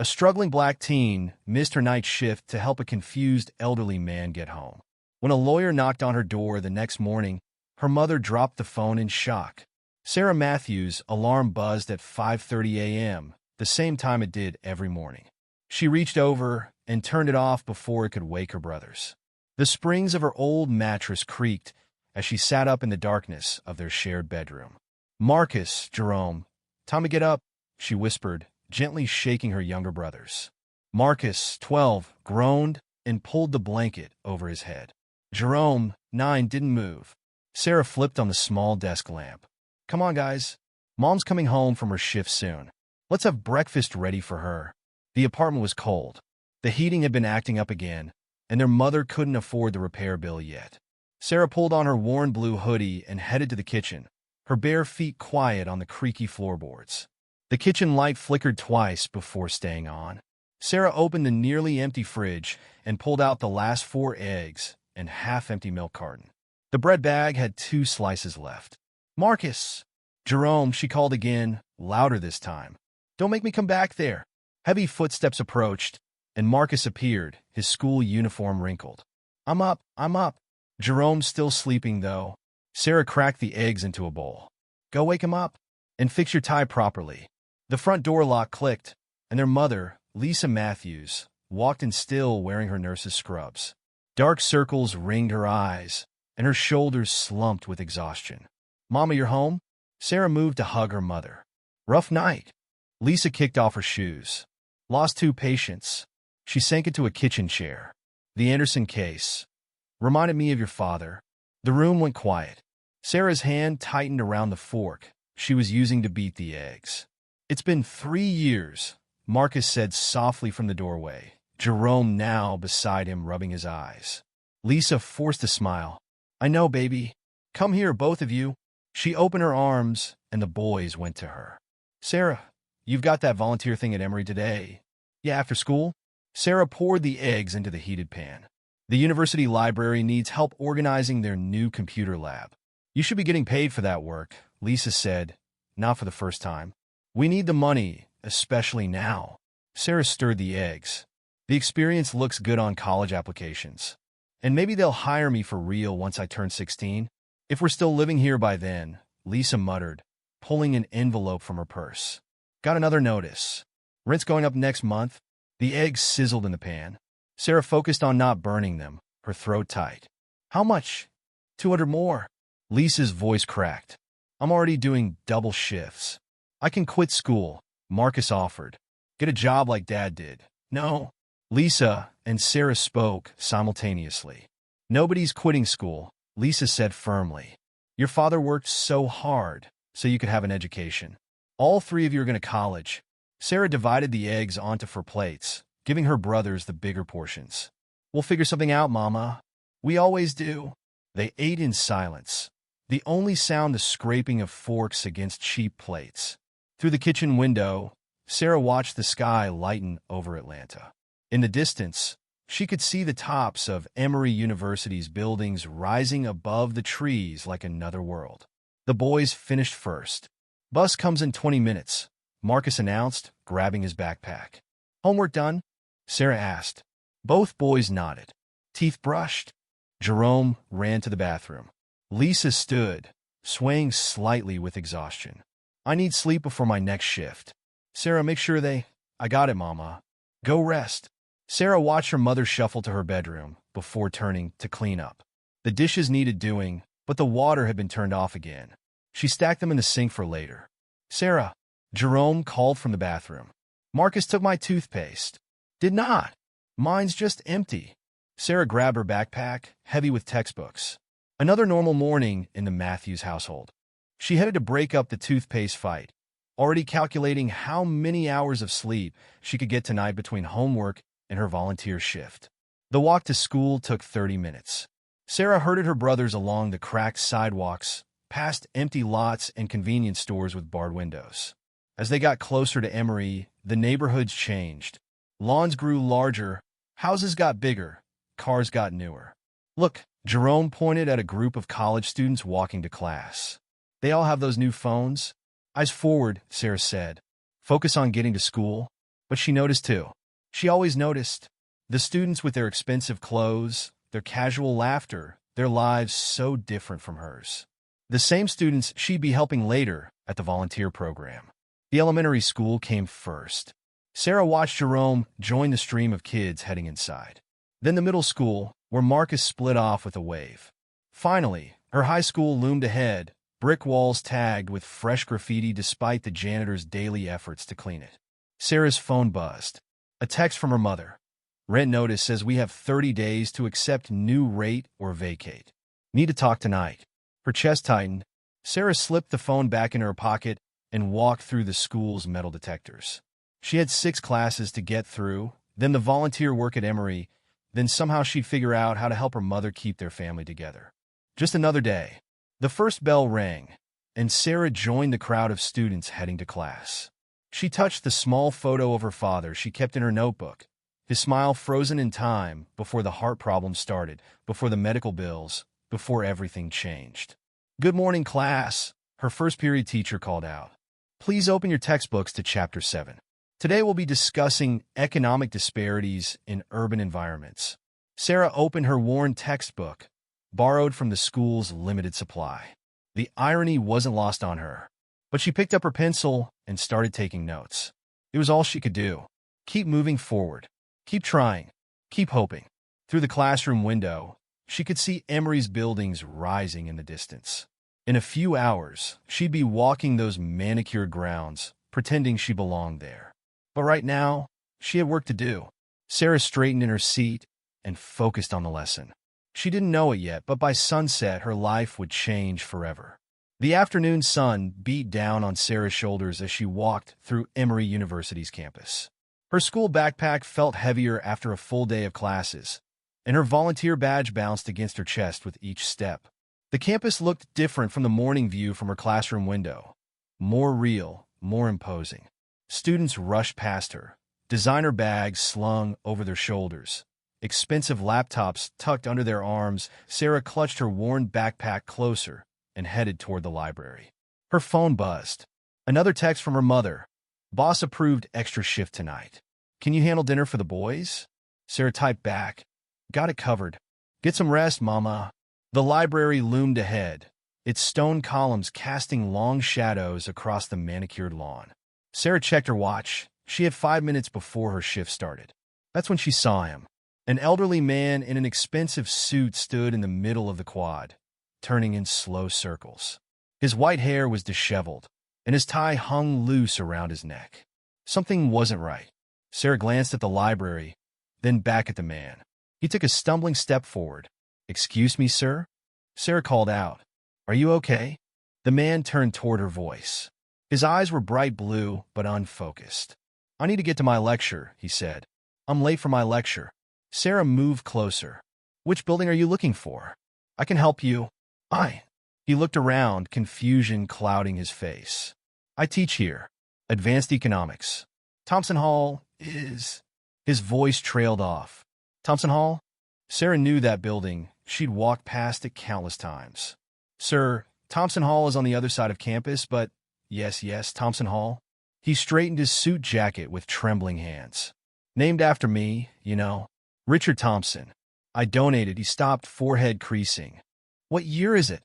A struggling black teen missed her night shift to help a confused elderly man get home. When a lawyer knocked on her door the next morning, her mother dropped the phone in shock. Sarah Matthews' alarm buzzed at 5:30 a.m., the same time it did every morning. She reached over and turned it off before it could wake her brothers. The springs of her old mattress creaked as she sat up in the darkness of their shared bedroom. "Marcus, Jerome, time to get up," she whispered, gently shaking her younger brothers. Marcus, 12, groaned and pulled the blanket over his head. Jerome, 9, didn't move. Sarah flipped on the small desk lamp. "Come on, guys. Mom's coming home from her shift soon. Let's have breakfast ready for her." The apartment was cold. The heating had been acting up again, and their mother couldn't afford the repair bill yet. Sarah pulled on her worn blue hoodie and headed to the kitchen, her bare feet quiet on the creaky floorboards. The kitchen light flickered twice before staying on. Sarah opened the nearly empty fridge and pulled out the last 4 eggs and half-empty milk carton. The bread bag had 2 slices left. "Marcus!" "Jerome," she called again, louder this time. "Don't make me come back there." Heavy footsteps approached, and Marcus appeared, his school uniform wrinkled. I'm up. Jerome's still sleeping, though." Sarah cracked the eggs into a bowl. "Go wake him up, and fix your tie properly." The front door lock clicked, and their mother, Lisa Matthews, walked in still wearing her nurse's scrubs. Dark circles ringed her eyes, and her shoulders slumped with exhaustion. "Mama, you're home?" Sarah moved to hug her mother. "Rough night." Lisa kicked off her shoes. "Lost 2 patients." She sank into a kitchen chair. "The Anderson case. Reminded me of your father." The room went quiet. Sarah's hand tightened around the fork she was using to beat the eggs. "It's been 3 years," Marcus said softly from the doorway, Jerome now beside him rubbing his eyes. Lisa forced a smile. "I know, baby. Come here, both of you." She opened her arms, and the boys went to her. "Sarah, you've got that volunteer thing at Emory today." "Yeah, after school?" Sarah poured the eggs into the heated pan. "The university library needs help organizing their new computer lab." "You should be getting paid for that work," Lisa said, not for the first time. "We need the money, especially now." Sarah stirred the eggs. "The experience looks good on college applications. And maybe they'll hire me for real once I turn 16. If we're still living here by then," Lisa muttered, pulling an envelope from her purse. "Got another notice. Rent's going up next month." The eggs sizzled in the pan. Sarah focused on not burning them, her throat tight. "How much?" "200 more." Lisa's voice cracked. "I'm already doing double shifts." "I can quit school," Marcus offered. "Get a job like Dad did." "No." Lisa and Sarah spoke simultaneously. "Nobody's quitting school," Lisa said firmly. "Your father worked so hard so you could have an education. All 3 of you are going to college." Sarah divided the eggs onto 4 plates, giving her brothers the bigger portions. "We'll figure something out, Mama. We always do." They ate in silence, the only sound the scraping of forks against cheap plates. Through the kitchen window, Sarah watched the sky lighten over Atlanta. In the distance, she could see the tops of Emory University's buildings rising above the trees like another world. The boys finished first. "Bus comes in 20 minutes, Marcus announced, grabbing his backpack. "Homework done?" Sarah asked. Both boys nodded. Teeth brushed. Jerome ran to the bathroom. Lisa stood, swaying slightly with exhaustion. "I need sleep before my next shift." "Sarah, make sure I got it, Mama. Go rest." Sarah watched her mother shuffle to her bedroom before turning to clean up. The dishes needed doing, but the water had been turned off again. She stacked them in the sink for later. "Sarah," Jerome called from the bathroom. "Marcus took my toothpaste." "Did not. Mine's just empty." Sarah grabbed her backpack, heavy with textbooks. Another normal morning in the Matthews household. She headed to break up the toothpaste fight, already calculating how many hours of sleep she could get tonight between homework and her volunteer shift. The walk to school took 30 minutes. Sarah herded her brothers along the cracked sidewalks, past empty lots and convenience stores with barred windows. As they got closer to Emory, the neighborhoods changed. Lawns grew larger, houses got bigger, cars got newer. "Look," Jerome pointed at a group of college students walking to class. "They all have those new phones." "Eyes forward," Sarah said. "Focus on getting to school." But she noticed too. She always noticed. The students with their expensive clothes, their casual laughter, their lives so different from hers. The same students she'd be helping later at the volunteer program. The elementary school came first. Sarah watched Jerome join the stream of kids heading inside. Then the middle school, where Marcus split off with a wave. Finally, her high school loomed ahead, brick walls tagged with fresh graffiti despite the janitor's daily efforts to clean it. Sarah's phone buzzed. A text from her mother. Rent notice says we have 30 days to accept new rate or vacate. Need to talk tonight. Her chest tightened. Sarah slipped the phone back in her pocket and walked through the school's metal detectors. She had 6 classes to get through, then the volunteer work at Emory, then somehow she'd figure out how to help her mother keep their family together. Just another day. The first bell rang, and Sarah joined the crowd of students heading to class. She touched the small photo of her father she kept in her notebook, his smile frozen in time before the heart problems started, before the medical bills, before everything changed. "Good morning, class," her first period teacher called out. "Please open your textbooks to Chapter 7. Today we'll be discussing economic disparities in urban environments." Sarah opened her worn textbook, borrowed from the school's limited supply. The irony wasn't lost on her, but she picked up her pencil and started taking notes. It was all she could do. Keep moving forward. Keep trying. Keep hoping. Through the classroom window, she could see Emory's buildings rising in the distance. In a few hours, she'd be walking those manicured grounds, pretending she belonged there. But right now, she had work to do. Sarah straightened in her seat and focused on the lesson. She didn't know it yet, but by sunset, her life would change forever. The afternoon sun beat down on Sarah's shoulders as she walked through Emory University's campus. Her school backpack felt heavier after a full day of classes, and her volunteer badge bounced against her chest with each step. The campus looked different from the morning view from her classroom window. More real, more imposing. Students rushed past her, designer bags slung over their shoulders, expensive laptops tucked under their arms. Sarah clutched her worn backpack closer and headed toward the library. Her phone buzzed. Another text from her mother. "Boss approved extra shift tonight. Can you handle dinner for the boys?" Sarah typed back. "Got it covered. Get some rest, Mama." The library loomed ahead, its stone columns casting long shadows across the manicured lawn. Sarah checked her watch. She had 5 minutes before her shift started. That's when she saw him. An elderly man in an expensive suit stood in the middle of the quad, turning in slow circles. His white hair was disheveled, and his tie hung loose around his neck. Something wasn't right. Sarah glanced at the library, then back at the man. He took a stumbling step forward. "Excuse me, sir?" Sarah called out. "Are you okay?" The man turned toward her voice. His eyes were bright blue, but unfocused. "I need to get to my lecture," he said. "I'm late for my lecture." Sarah moved closer. "Which building are you looking for? I can help you." He looked around, confusion clouding his face. "I teach here. Advanced Economics. Thompson Hall is..." His voice trailed off. "Thompson Hall?" Sarah knew that building. She'd walked past it countless times. "Sir, Thompson Hall is on the other side of campus, but..." Yes, Thompson Hall." He straightened his suit jacket with trembling hands. "Named after me, you know. Richard Thompson. I donated." He stopped, forehead creasing. "What year is it?"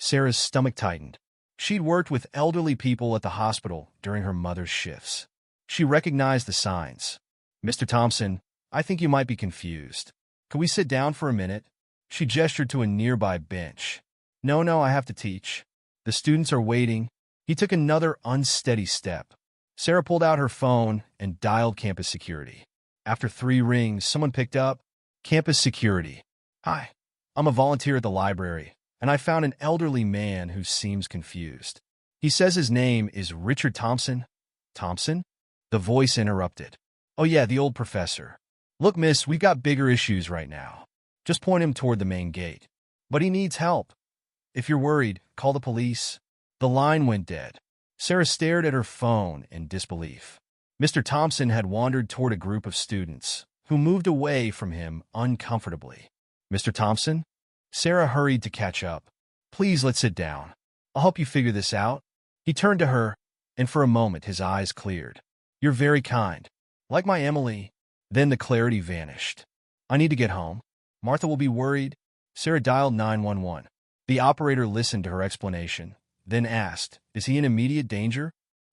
Sarah's stomach tightened. She'd worked with elderly people at the hospital during her mother's shifts. She recognized the signs. "Mr. Thompson, I think you might be confused. Could we sit down for a minute?" She gestured to a nearby bench. No, I have to teach. The students are waiting." He took another unsteady step. Sarah pulled out her phone and dialed campus security. After 3 rings, someone picked up. "Campus security. Hi. I'm a volunteer at the library, and I found an elderly man who seems confused. He says his name is Richard Thompson." "Thompson?" The voice interrupted. "Oh yeah, the old professor. Look, miss, we've got bigger issues right now. Just point him toward the main gate. But he needs help. If you're worried, call the police." The line went dead. Sarah stared at her phone in disbelief. Mr. Thompson had wandered toward a group of students, who moved away from him uncomfortably. "Mr. Thompson?" Sarah hurried to catch up. "Please, let's sit down. I'll help you figure this out." He turned to her, and for a moment his eyes cleared. "You're very kind. Like my Emily. Then the clarity vanished. I need to get home. Martha will be worried. Sarah dialed 911. The operator listened to her explanation, then asked, "Is he in immediate danger?"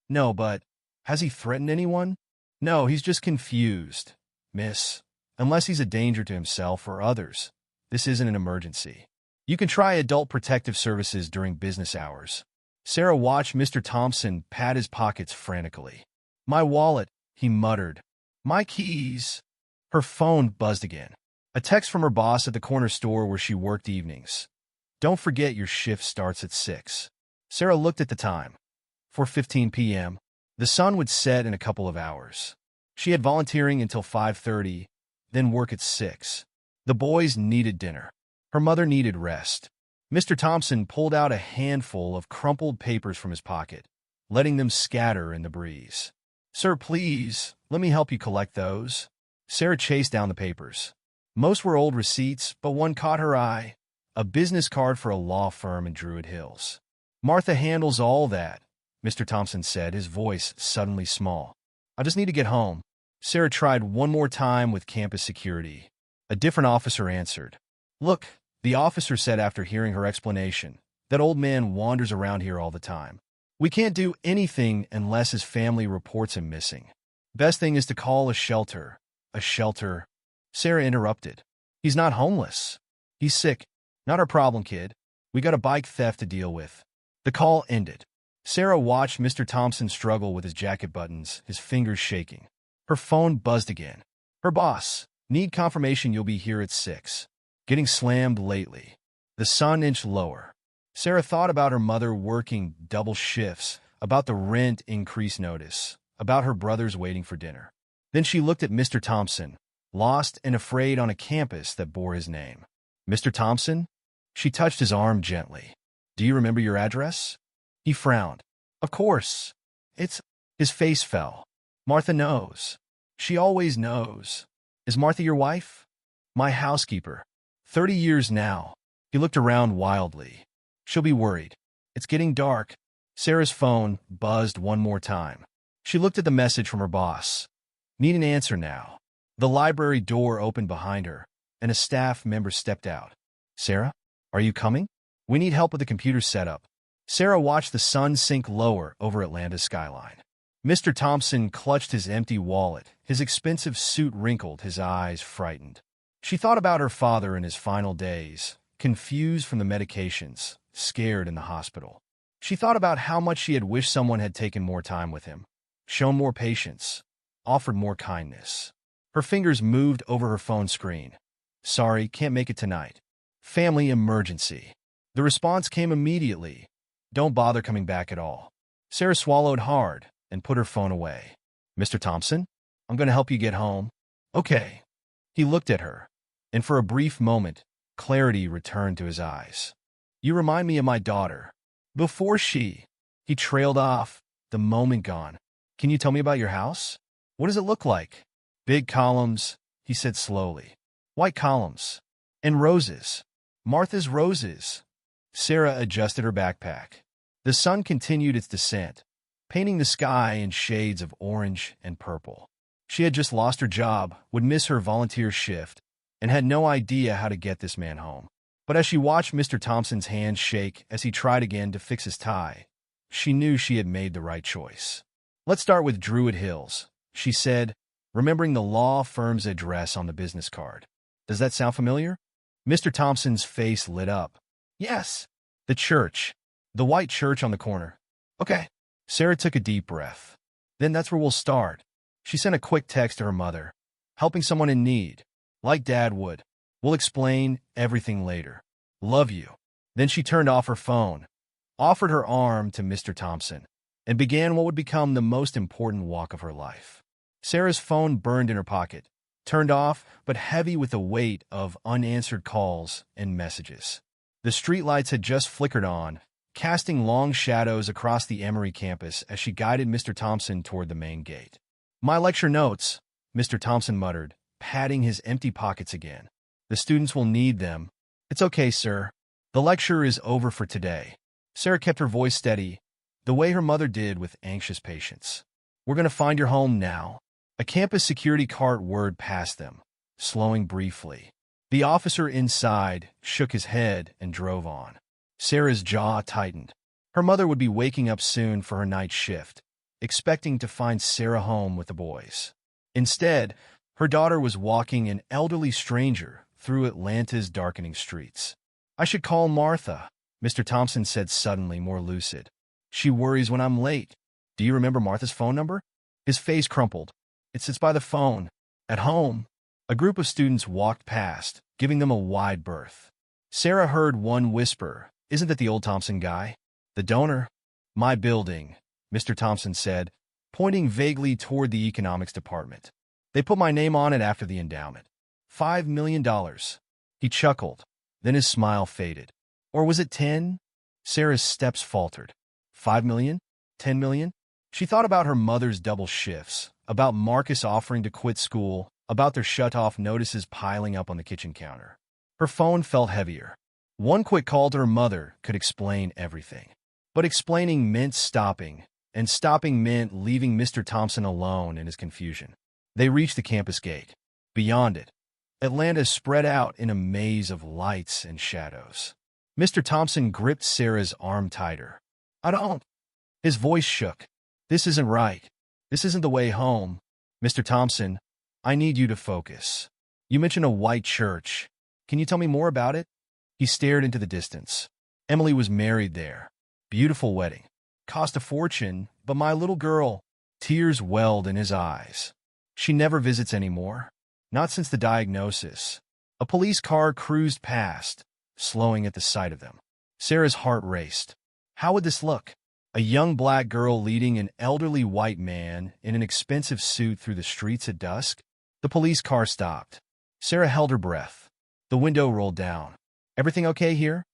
"No, but has he threatened anyone?" "No, he's just confused, miss. Unless he's a danger to himself or others, this isn't an emergency. You can try Adult Protective Services during business hours." Sarah watched Mr. Thompson pat his pockets frantically. "My wallet," he muttered. "My keys." Her phone buzzed again. A text from her boss at the corner store where she worked evenings. "Don't forget your shift starts at 6. Sarah looked at the time. 4:15 p.m. The sun would set in a couple of hours. She had volunteering until 5:30, then work at 6. The boys needed dinner. Her mother needed rest. Mr. Thompson pulled out a handful of crumpled papers from his pocket, letting them scatter in the breeze. "Sir, please, let me help you collect those." Sarah chased down the papers. Most were old receipts, but one caught her eye. A business card for a law firm in Druid Hills. "Martha handles all that," Mr. Thompson said, his voice suddenly small. "I just need to get home." Sarah tried one more time with campus security. A different officer answered. "Look," the officer said after hearing her explanation, "that old man wanders around here all the time. We can't do anything unless his family reports him missing. Best thing is to call a shelter." "A shelter?" Sarah interrupted. "He's not homeless. He's sick. Not our problem, kid. We got a bike theft to deal with." The call ended. Sarah watched Mr. Thompson struggle with his jacket buttons, his fingers shaking. Her phone buzzed again. "Her boss. Need confirmation you'll be here at 6. Getting slammed lately." The sun inched lower. Sarah thought about her mother working double shifts, about the rent increase notice, about her brothers waiting for dinner. Then she looked at Mr. Thompson, lost and afraid on a campus that bore his name. "Mr. Thompson?" She touched his arm gently. "Do you remember your address?" He frowned. "Of course. It's—" His face fell. "Martha knows. She always knows." "Is Martha your wife?" "My housekeeper. 30 years now." He looked around wildly. "She'll be worried. It's getting dark." Sarah's phone buzzed one more time. She looked at the message from her boss. "Need an answer now." The library door opened behind her, and a staff member stepped out. "Sarah, are you coming? We need help with the computer setup." Sarah watched the sun sink lower over Atlanta's skyline. Mr. Thompson clutched his empty wallet, his expensive suit wrinkled, his eyes frightened. She thought about her father in his final days, confused from the medications, scared in the hospital. She thought about how much she had wished someone had taken more time with him, shown more patience, offered more kindness. Her fingers moved over her phone screen. "Sorry, can't make it tonight. Family emergency." The response came immediately. "Don't bother coming back at all." Sarah swallowed hard and put her phone away. "Mr. Thompson, I'm going to help you get home." "Okay." He looked at her, and for a brief moment, clarity returned to his eyes. "You remind me of my daughter. Before she—" He trailed off, the moment gone. "Can you tell me about your house? What does it look like?" "Big columns," he said slowly. "White columns. And roses. Martha's roses." Sarah adjusted her backpack. The sun continued its descent, painting the sky in shades of orange and purple. She had just lost her job, would miss her volunteer shift, and had no idea how to get this man home. But as she watched Mr. Thompson's hands shake as he tried again to fix his tie, she knew she had made the right choice. "Let's start with Druid Hills," she said, remembering the law firm's address on the business card. "Does that sound familiar?" Mr. Thompson's face lit up. "Yes. The church. The white church on the corner." "Okay." Sarah took a deep breath. "Then that's where we'll start." She sent a quick text to her mother. "Helping someone in need. Like Dad would. We'll explain everything later. Love you." Then she turned off her phone, offered her arm to Mr. Thompson, and began what would become the most important walk of her life. Sarah's phone burned in her pocket, turned off, but heavy with the weight of unanswered calls and messages. The streetlights had just flickered on, casting long shadows across the Emory campus as she guided Mr. Thompson toward the main gate. "My lecture notes," Mr. Thompson muttered, patting his empty pockets again. "The students will need them." "It's okay, sir. The lecture is over for today." Sarah kept her voice steady, the way her mother did with anxious patience. "We're going to find your home now. A campus security cart whirred past them, slowing briefly. The officer inside shook his head and drove on. Sarah's jaw tightened. Her mother would be waking up soon for her night shift, expecting to find Sarah home with the boys. Instead, her daughter was walking an elderly stranger through Atlanta's darkening streets. "I should call Martha," Mr. Thompson said suddenly, more lucid. "She worries when I'm late. Do you remember Martha's phone number?" His face crumpled. "It sits by the phone. At home." A group of students walked past, giving them a wide berth. Sarah heard one whisper, "Isn't that the old Thompson guy? The donor?" "My building," Mr. Thompson said, pointing vaguely toward the economics department. "They put my name on it after the endowment. $5 million. He chuckled. Then his smile faded. "Or was it 10? Sarah's steps faltered. $5 million? 10 million? She thought about her mother's double shifts, about Marcus offering to quit school, about their shut-off notices piling up on the kitchen counter. Her phone felt heavier. One quick call to her mother could explain everything. But explaining meant stopping, and stopping meant leaving Mr. Thompson alone in his confusion. They reached the campus gate. Beyond it, Atlanta spread out in a maze of lights and shadows. Mr. Thompson gripped Sarah's arm tighter. "I don't." His voice shook. "This isn't right. This isn't the way home. Mr. Thompson, I need you to focus. You mentioned a white church. Can you tell me more about it?" He stared into the distance. Emily was married there. Beautiful wedding. Cost a fortune, but my little girl. Tears welled in his eyes. "She never visits anymore. Not since the diagnosis." A police car cruised past, slowing at the sight of them. Sarah's heart raced. How would this look? A young black girl leading an elderly white man in an expensive suit through the streets at dusk? The police car stopped. Sarah held her breath. The window rolled down. "Everything okay here?"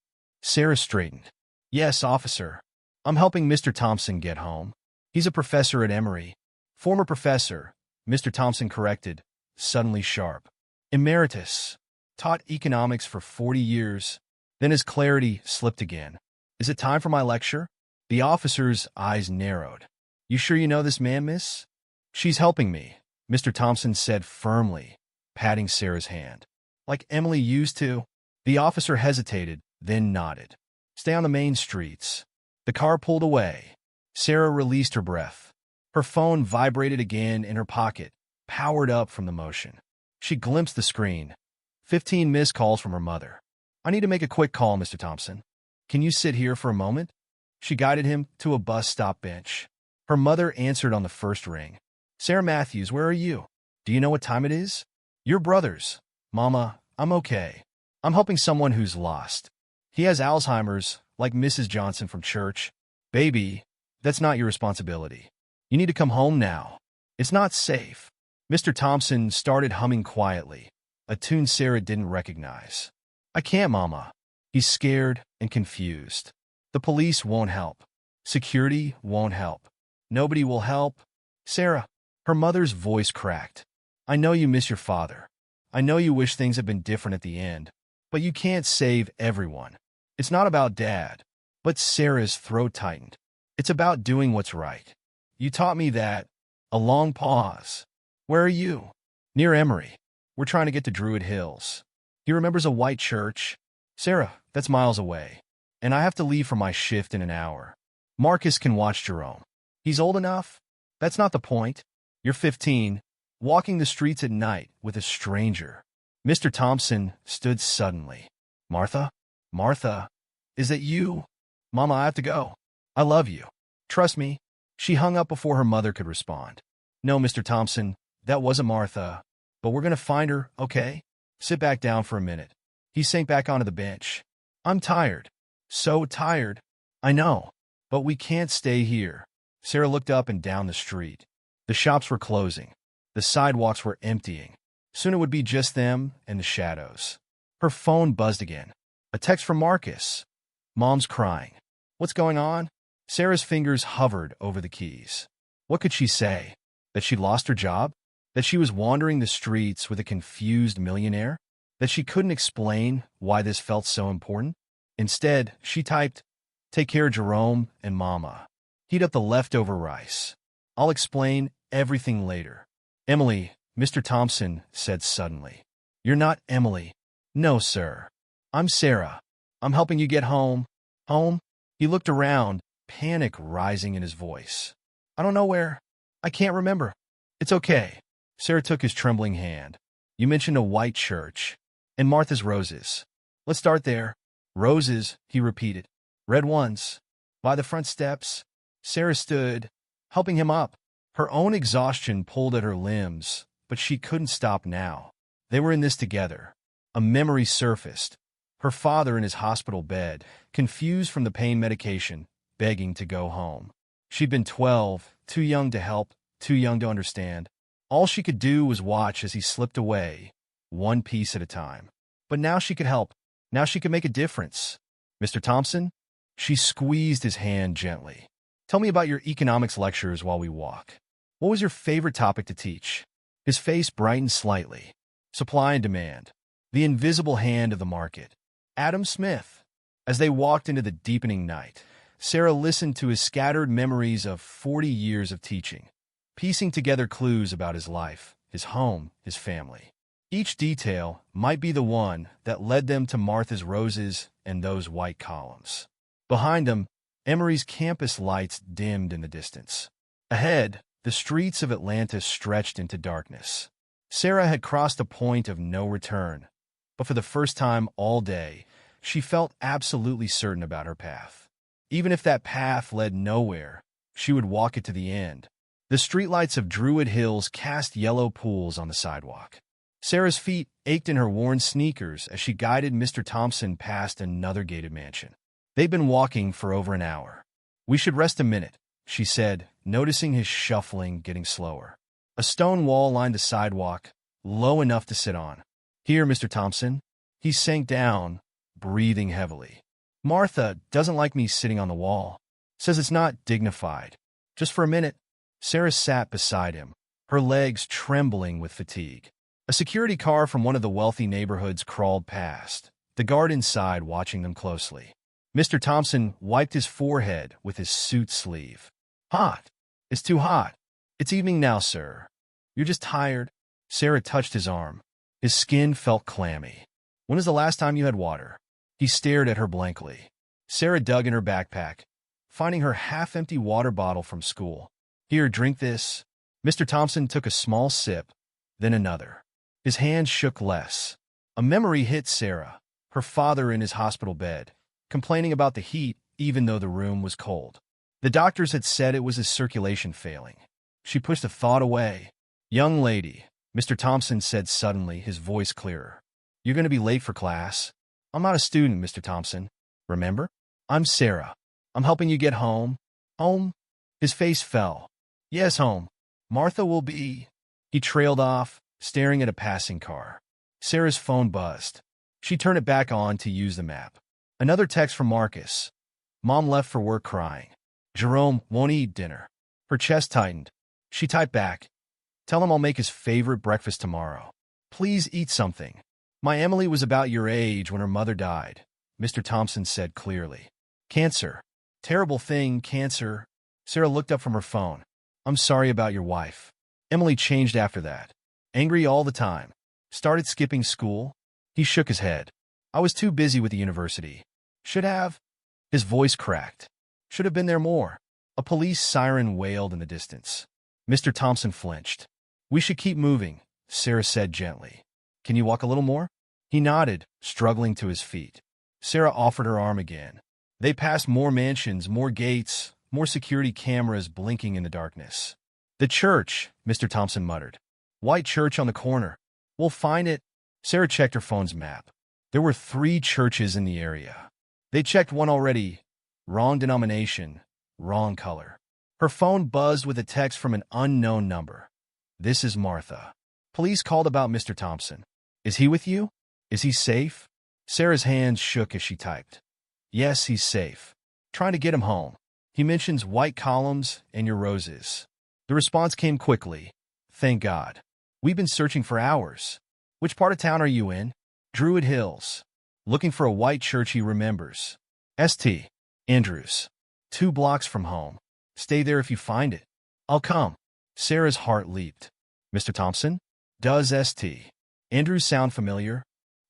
Sarah straightened. "Yes, officer. I'm helping Mr. Thompson get home. He's a professor at Emory." "Former professor," Mr. Thompson corrected, suddenly sharp. "Emeritus. Taught economics for 40 years. Then his clarity slipped again. "Is it time for my lecture?" The officer's eyes narrowed. "You sure you know this man, miss?" "She's helping me," Mr. Thompson said firmly, patting Sarah's hand. "Like Emily used to?" The officer hesitated, then nodded. "Stay on the main streets." The car pulled away. Sarah released her breath. Her phone vibrated again in her pocket, powered up from the motion. She glimpsed the screen. 15 missed calls from her mother. "I need to make a quick call, Mr. Thompson. Can you sit here for a moment?" She guided him to a bus stop bench. Her mother answered on the first ring. "Sarah Matthews, where are you? Do you know what time it is?" "Your brother's." "Mama, I'm okay. I'm helping someone who's lost. He has Alzheimer's, like Mrs. Johnson from church." "Baby, that's not your responsibility. You need to come home now. It's not safe." Mr. Thompson started humming quietly, a tune Sarah didn't recognize. "I can't, Mama." He's scared and confused. The police won't help. Security won't help. Nobody will help. "Sarah," her mother's voice cracked. "I know you miss your father. I know you wish things had been different at the end. But you can't save everyone. It's not about Dad." But Sarah's throat tightened. "It's about doing what's right. You taught me that." A long pause. "Where are you?" "Near Emory. We're trying to get to Druid Hills." He remembers a white church. "Sarah, that's miles away. And I have to leave for my shift in an hour. Marcus can watch Jerome. He's old enough." "That's not the point. You're 15, walking the streets at night with a stranger." Mr. Thompson stood suddenly. "Martha? Martha? Is that you?" "Mama, I have to go. I love you. Trust me." She hung up before her mother could respond. "No, Mr. Thompson, that wasn't Martha. But we're going to find her, okay? Sit back down for a minute." He sank back onto the bench. "I'm tired. So tired." "I know. But we can't stay here." Sarah looked up and down the street. The shops were closing. The sidewalks were emptying. Soon it would be just them and the shadows. Her phone buzzed again. A text from Marcus. "Mom's crying." "What's going on?" Sarah's fingers hovered over the keys. What could she say? That she'd lost her job? That she was wandering the streets with a confused millionaire? That she couldn't explain why this felt so important? Instead, she typed, "Take care of Jerome and Mama. Heat up the leftover rice. I'll explain everything later." Emily, Mr. Thompson said suddenly. You're not Emily. No, sir. I'm Sarah. I'm helping you get home. Home? He looked around, panic rising in his voice. I don't know where. I can't remember. It's okay. Sarah took his trembling hand. You mentioned a white church. And Martha's roses. Let's start there. Roses, he repeated. Red ones. By the front steps. Sarah stood, helping him up. Her own exhaustion pulled at her limbs, but she couldn't stop now. They were in this together. A memory surfaced. Her father in his hospital bed, confused from the pain medication, begging to go home. She'd been 12, too young to help, too young to understand. All she could do was watch as he slipped away, one piece at a time. But now she could help. Now she could make a difference. Mr. Thompson? She squeezed his hand gently. Tell me about your economics lectures while we walk. What was your favorite topic to teach? His face brightened slightly. Supply and demand. The invisible hand of the market. Adam Smith. As they walked into the deepening night, Sarah listened to his scattered memories of 40 years of teaching, piecing together clues about his life, his home, his family. Each detail might be the one that led them to Martha's roses and those white columns. Behind them, Emory's campus lights dimmed in the distance. Ahead, the streets of Atlantis stretched into darkness. Sarah had crossed a point of no return, but for the first time all day, she felt absolutely certain about her path. Even if that path led nowhere, she would walk it to the end. The streetlights of Druid Hills cast yellow pools on the sidewalk. Sarah's feet ached in her worn sneakers as she guided Mr. Thompson past another gated mansion. They'd been walking for over an hour. We should rest a minute, she said, noticing his shuffling getting slower. A stone wall lined the sidewalk, low enough to sit on. Here, Mr. Thompson. He sank down, breathing heavily. Martha doesn't like me sitting on the wall. Says it's not dignified. Just for a minute. Sarah sat beside him, her legs trembling with fatigue. A security car from one of the wealthy neighborhoods crawled past, the guard inside watching them closely. Mr. Thompson wiped his forehead with his suit sleeve. Hot. It's too hot. It's evening now, sir. You're just tired. Sarah touched his arm. His skin felt clammy. When was the last time you had water? He stared at her blankly. Sarah dug in her backpack, finding her half-empty water bottle from school. Here, drink this. Mr. Thompson took a small sip, then another. His hand shook less. A memory hit Sarah, her father in his hospital bed, complaining about the heat even though the room was cold. The doctors had said it was his circulation failing. She pushed the thought away. Young lady, Mr. Thompson said suddenly, his voice clearer. You're going to be late for class. I'm not a student, Mr. Thompson. Remember? I'm Sarah. I'm helping you get home. Home? His face fell. Yes, home. Martha will be... He trailed off, staring at a passing car. Sarah's phone buzzed. She turned it back on to use the map. Another text from Marcus. Mom left for work crying. Jerome won't eat dinner. Her chest tightened. She typed back. Tell him I'll make his favorite breakfast tomorrow. Please eat something. My Emily was about your age when her mother died, Mr. Thompson said clearly. Cancer. Terrible thing, cancer. Sarah looked up from her phone. I'm sorry about your wife. Emily changed after that. Angry all the time. Started skipping school. He shook his head. I was too busy with the university. Should have. His voice cracked. Should have been there more. A police siren wailed in the distance. Mr. Thompson flinched. We should keep moving, Sarah said gently. Can you walk a little more? He nodded, struggling to his feet. Sarah offered her arm again. They passed more mansions, more gates, more security cameras blinking in the darkness. The church, Mr. Thompson muttered. White church on the corner. We'll find it. Sarah checked her phone's map. There were 3 churches in the area. They checked one already. Wrong denomination, wrong color. Her phone buzzed with a text from an unknown number. This is Martha. Police called about Mr. Thompson. Is he with you? Is he safe? Sarah's hands shook as she typed. Yes, he's safe. Trying to get him home. He mentions white columns and your roses. The response came quickly. Thank God. We've been searching for hours. Which part of town are you in? Druid Hills. Looking for a white church he remembers. St. Andrews. 2 blocks from home. Stay there if you find it. I'll come. Sarah's heart leaped. Mr. Thompson? Does St. Andrews sound familiar?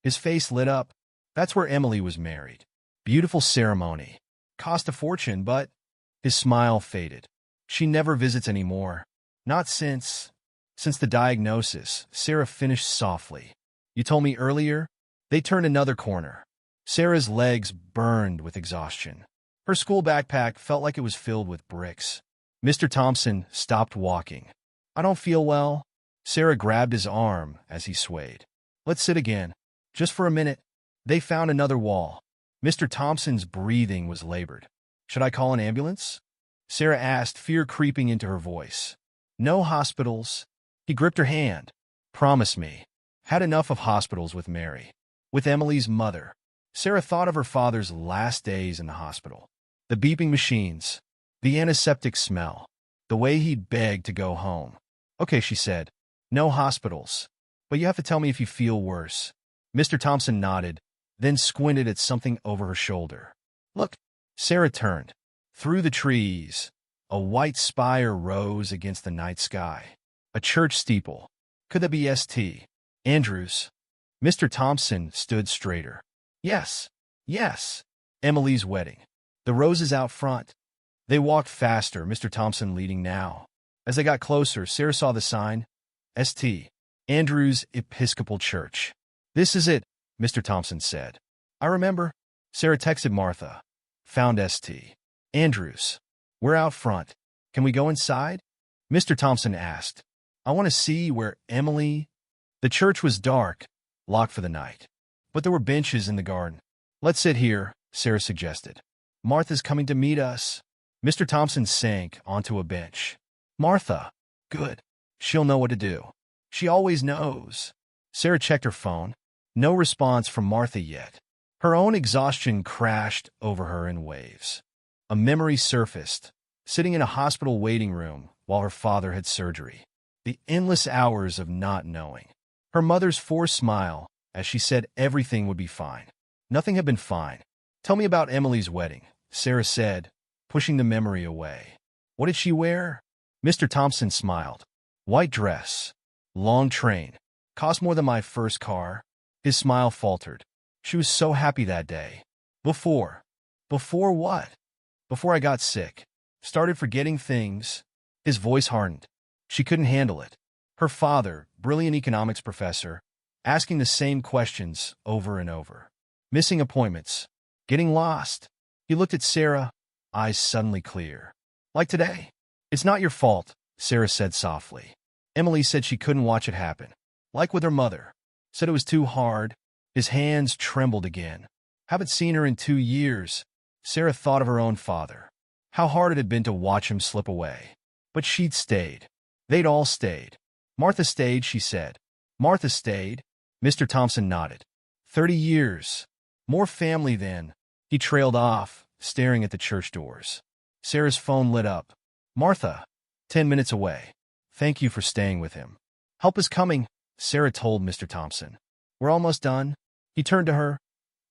His face lit up. That's where Emily was married. Beautiful ceremony. Cost a fortune, but his smile faded. She never visits anymore. Not since the diagnosis, Sarah finished softly. You told me earlier? They turned another corner. Sarah's legs burned with exhaustion. Her school backpack felt like it was filled with bricks. Mr. Thompson stopped walking. I don't feel well. Sarah grabbed his arm as he swayed. Let's sit again. Just for a minute. They found another wall. Mr. Thompson's breathing was labored. Should I call an ambulance? Sarah asked, fear creeping into her voice. No hospitals. He gripped her hand. Promise me. Had enough of hospitals with Mary. With Emily's mother. Sarah thought of her father's last days in the hospital. The beeping machines. The antiseptic smell. The way he'd begged to go home. Okay, she said. No hospitals. But you have to tell me if you feel worse. Mr. Thompson nodded, then squinted at something over her shoulder. Look. Sarah turned. Through the trees, a white spire rose against the night sky. A church steeple. Could that be St. Andrews? Mr. Thompson stood straighter. Yes. Emily's wedding. The roses out front. They walked faster, Mr. Thompson leading now. As they got closer, Sarah saw the sign. St. Andrews Episcopal Church. This is it, Mr. Thompson said. I remember. Sarah texted Martha. Found St. Andrews. We're out front. Can we go inside? Mr. Thompson asked. I want to see where Emily... The church was dark, locked for the night. But there were benches in the garden. Let's sit here, Sarah suggested. Martha's coming to meet us. Mr. Thompson sank onto a bench. Martha. Good. She'll know what to do. She always knows. Sarah checked her phone. No response from Martha yet. Her own exhaustion crashed over her in waves. A memory surfaced, sitting in a hospital waiting room while her father had surgery. The endless hours of not knowing. Her mother's forced smile as she said everything would be fine. Nothing had been fine. Tell me about Emily's wedding, Sarah said, pushing the memory away. What did she wear? Mr. Thompson smiled. White dress. Long train. Cost more than my first car. His smile faltered. She was so happy that day. Before what? Before I got sick. Started forgetting things. His voice hardened. She couldn't handle it. Her father, brilliant economics professor, asking the same questions over and over. Missing appointments. Getting lost. He looked at Sarah, eyes suddenly clear. Like today. It's not your fault, Sarah said softly. Emily said she couldn't watch it happen. Like with her mother. Said it was too hard. His hands trembled again. Haven't seen her in 2 years. Sarah thought of her own father. How hard it had been to watch him slip away. But she'd stayed. They'd all stayed. Martha stayed, she said. Martha stayed. Mr. Thompson nodded. 30 years. More family then. He trailed off, staring at the church doors. Sarah's phone lit up. Martha. 10 minutes away. Thank you for staying with him. Help is coming, Sarah told Mr. Thompson. We're almost done. He turned to her,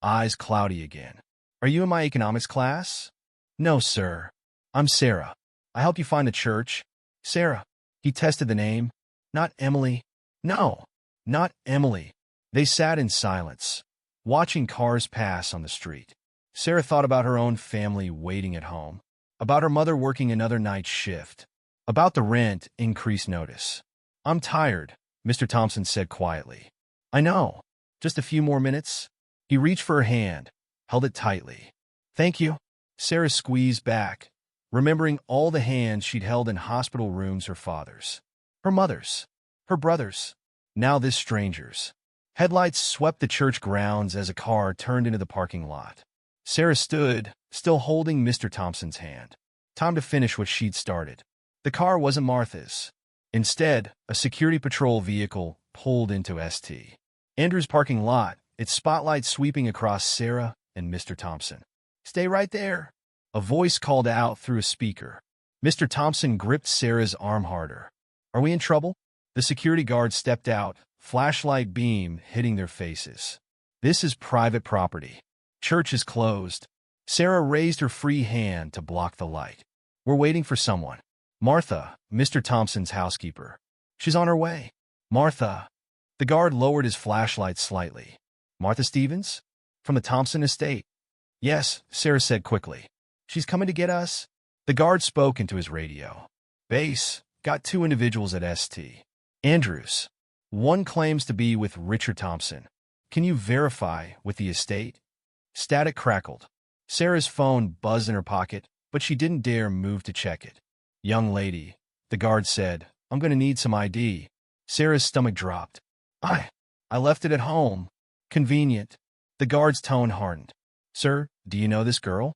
eyes cloudy again. Are you in my economics class? No, sir. I'm Sarah. I help you find the church. Sarah. He tested the name. Not Emily. No, not Emily. They sat in silence, watching cars pass on the street. Sarah thought about her own family waiting at home, about her mother working another night shift, about the rent increased notice. I'm tired, Mr. Thompson said quietly. I know. Just a few more minutes. He reached for her hand, held it tightly. Thank you. Sarah squeezed back, remembering all the hands she'd held in hospital rooms, her father's, her mother's, her brother's, now this stranger's. Headlights swept the church grounds as a car turned into the parking lot. Sarah stood, still holding Mr. Thompson's hand. Time to finish what she'd started. The car wasn't Martha's. Instead, a security patrol vehicle pulled into St. Andrews' parking lot, its spotlight sweeping across Sarah and Mr. Thompson. Stay right there. A voice called out through a speaker. Mr. Thompson gripped Sarah's arm harder. Are we in trouble? The security guard stepped out, flashlight beam hitting their faces. This is private property. Church is closed. Sarah raised her free hand to block the light. We're waiting for someone. Martha, Mr. Thompson's housekeeper. She's on her way. Martha. The guard lowered his flashlight slightly. Martha Stevens? From the Thompson estate. Yes, Sarah said quickly. She's coming to get us? The guard spoke into his radio. Base, got 2 individuals at St. Andrews. One claims to be with Richard Thompson. Can you verify with the estate? Static crackled. Sarah's phone buzzed in her pocket, but she didn't dare move to check it. Young lady, the guard said, I'm going to need some ID. Sarah's stomach dropped. I left it at home. Convenient. The guard's tone hardened. Sir, do you know this girl?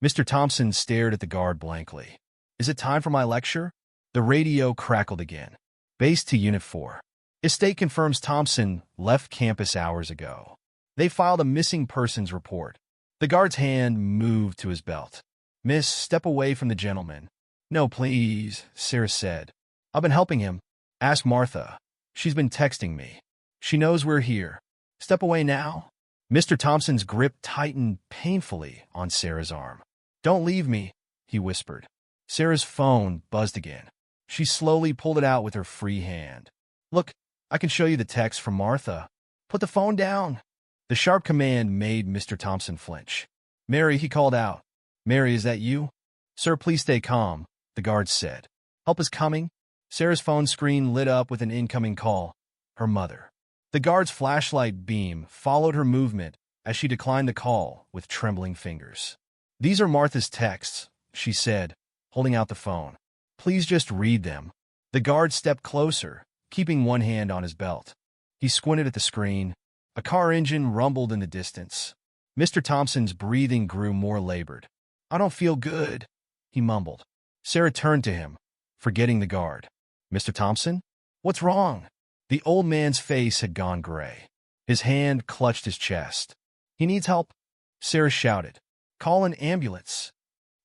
Mr. Thompson stared at the guard blankly. Is it time for my lecture? The radio crackled again. Base to Unit 4. Estate confirms Thompson left campus hours ago. They filed a missing persons report. The guard's hand moved to his belt. Miss, step away from the gentleman. No, please, Sarah said. I've been helping him. Ask Martha. She's been texting me. She knows we're here. Step away now. Mr. Thompson's grip tightened painfully on Sarah's arm. Don't leave me, he whispered. Sarah's phone buzzed again. She slowly pulled it out with her free hand. Look, I can show you the text from Martha. Put the phone down. The sharp command made Mr. Thompson flinch. Mary, he called out. Mary, is that you? Sir, please stay calm, the guard said. Help is coming. Sarah's phone screen lit up with an incoming call. Her mother. The guard's flashlight beam followed her movement as she declined the call with trembling fingers. These are Martha's texts, she said, holding out the phone. Please just read them. The guard stepped closer, keeping one hand on his belt. He squinted at the screen. A car engine rumbled in the distance. Mr. Thompson's breathing grew more labored. I don't feel good, he mumbled. Sarah turned to him, forgetting the guard. Mr. Thompson? What's wrong? The old man's face had gone gray. His hand clutched his chest. He needs help, Sarah shouted. Call an ambulance.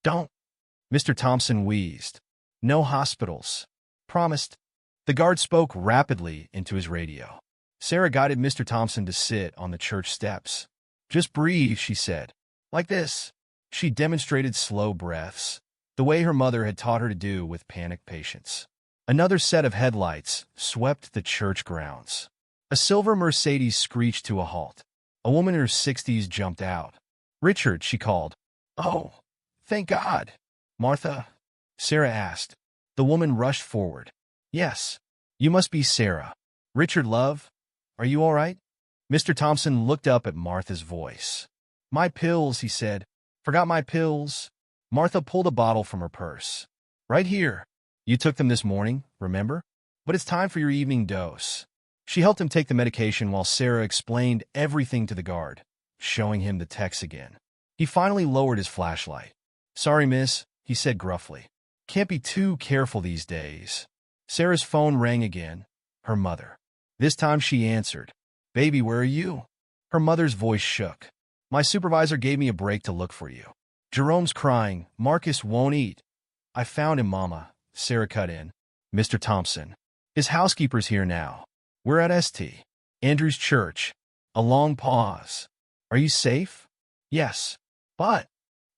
Don't. Mr. Thompson wheezed. No hospitals. Promised. The guard spoke rapidly into his radio. Sarah guided Mr. Thompson to sit on the church steps. Just breathe, she said. Like this. She demonstrated slow breaths, the way her mother had taught her to do with panicked patients. Another set of headlights swept the church grounds. A silver Mercedes screeched to a halt. A woman in her 60s jumped out. Richard, she called. Oh, thank God. Martha? Sarah asked. The woman rushed forward. Yes. You must be Sarah. Richard, love? Are you all right? Mr. Thompson looked up at Martha's voice. My pills, he said. Forgot my pills. Martha pulled a bottle from her purse. Right here. You took them this morning, remember? But it's time for your evening dose. She helped him take the medication while Sarah explained everything to the guard, showing him the text again. He finally lowered his flashlight. Sorry, miss, he said gruffly. Can't be too careful these days. Sarah's phone rang again. Her mother. This time she answered. Baby, where are you? Her mother's voice shook. My supervisor gave me a break to look for you. Jerome's crying. Marcus won't eat. I found him, Mama. Sarah cut in. Mr. Thompson. His housekeeper's here now. We're at St. Andrew's Church. A long pause. Are you safe? Yes. But...